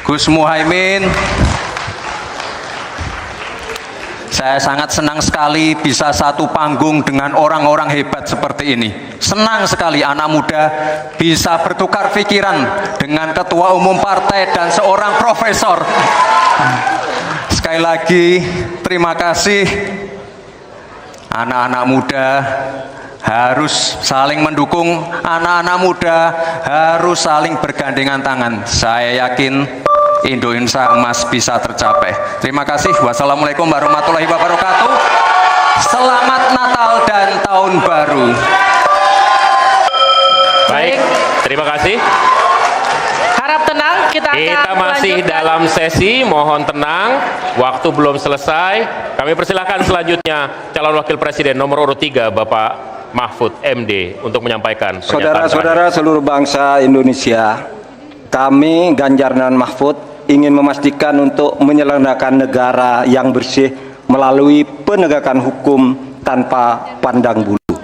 Speaker 3: Gus Muhaimin. Saya sangat senang sekali bisa satu panggung dengan orang-orang hebat seperti ini. Senang sekali anak muda bisa bertukar pikiran dengan ketua umum partai dan seorang profesor. Sekali lagi, terima kasih. Anak-anak muda harus saling mendukung, anak-anak muda harus saling bergandengan tangan. Saya yakin Indonesia Emas bisa tercapai. Terima kasih. Wassalamualaikum warahmatullahi wabarakatuh. Selamat Natal dan Tahun Baru.
Speaker 2: Baik, terima kasih.
Speaker 1: Harap tenang, kita
Speaker 2: Masih
Speaker 1: melanjutkan.
Speaker 2: dalam sesi, mohon tenang, waktu belum selesai. Kami persilahkan selanjutnya calon wakil presiden nomor urut 3 Bapak Mahfud MD untuk menyampaikan pernyataan
Speaker 4: Saudara-saudara seluruh bangsa Indonesia, kami Ganjar dan Mahfud ingin memastikan untuk menyelenggarakan negara yang bersih melalui penegakan hukum tanpa pandang bulu.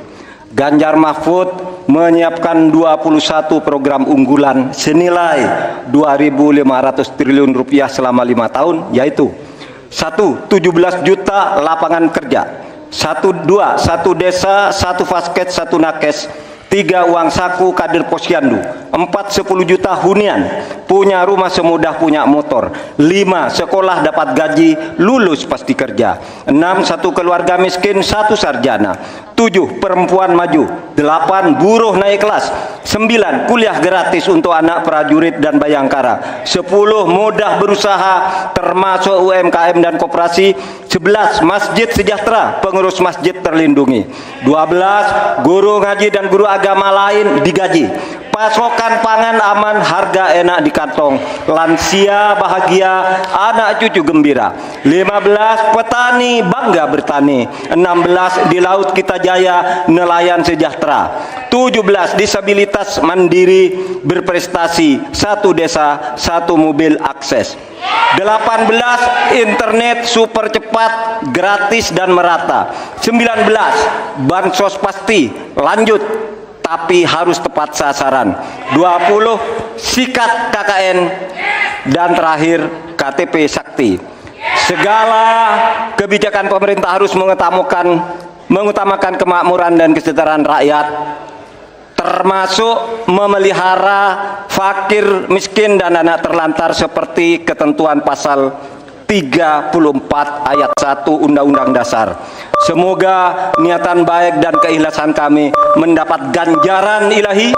Speaker 4: Ganjar Mahfud menyiapkan 21 program unggulan senilai 2.500 triliun rupiah selama 5 tahun, yaitu 1. 17 juta lapangan kerja, 1 desa, 1 fasket, 1 nakes, 3 uang saku kader posyandu, 4 10 juta hunian, punya rumah semudah punya motor, 5 sekolah dapat gaji, lulus pasti kerja, 6 1 keluarga miskin 1 sarjana, 7 perempuan maju, 8 buruh naik kelas, 9 kuliah gratis untuk anak prajurit dan bayangkara, 10 mudah berusaha termasuk UMKM dan koperasi, 11 masjid sejahtera, pengurus masjid terlindungi, 12 guru ngaji dan guru agama lain digaji, pasokan pangan aman, harga enak di kantong, lansia bahagia, anak cucu gembira, 15 petani bangga bertani, 16 di laut kita jaya, nelayan sejahtera, 17 disabilitas mandiri berprestasi, 1 desa 1 mobil akses, 18 internet super cepat, gratis dan merata, 19 bansos pasti lanjut tapi harus tepat sasaran, 20 sikat KKN, dan terakhir KTP Sakti. Segala kebijakan pemerintah harus mengutamakan kemakmuran dan kesejahteraan rakyat, termasuk memelihara fakir, miskin, dan anak terlantar seperti ketentuan pasal 34 ayat 1 Undang-Undang Dasar. Semoga niatan baik dan keikhlasan kami mendapat ganjaran ilahi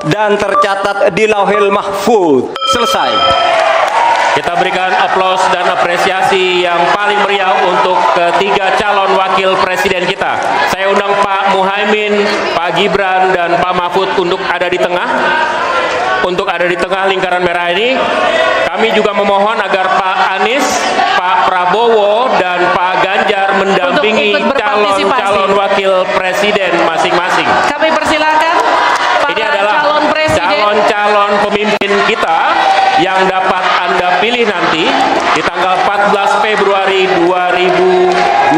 Speaker 4: dan tercatat di Lauhil Mahfuz. Selesai.
Speaker 2: Kita berikan aplaus dan apresiasi yang paling meriah untuk ketiga calon wakil presiden kita. Saya undang Pak Muhaimin, Pak Gibran, dan Pak Mahfud untuk ada di tengah. Untuk ada di tengah lingkaran merah ini. Kami juga memohon agar Pak Anies, Pak Prabowo, dan Pak Ganjar mendampingi calon-calon wakil presiden masing-masing.
Speaker 1: Kami persilakan para
Speaker 2: Ini adalah
Speaker 1: calon presiden.
Speaker 2: calon-calon pemimpin kita yang dapat Anda pilih nanti di tanggal 14 Februari 2024.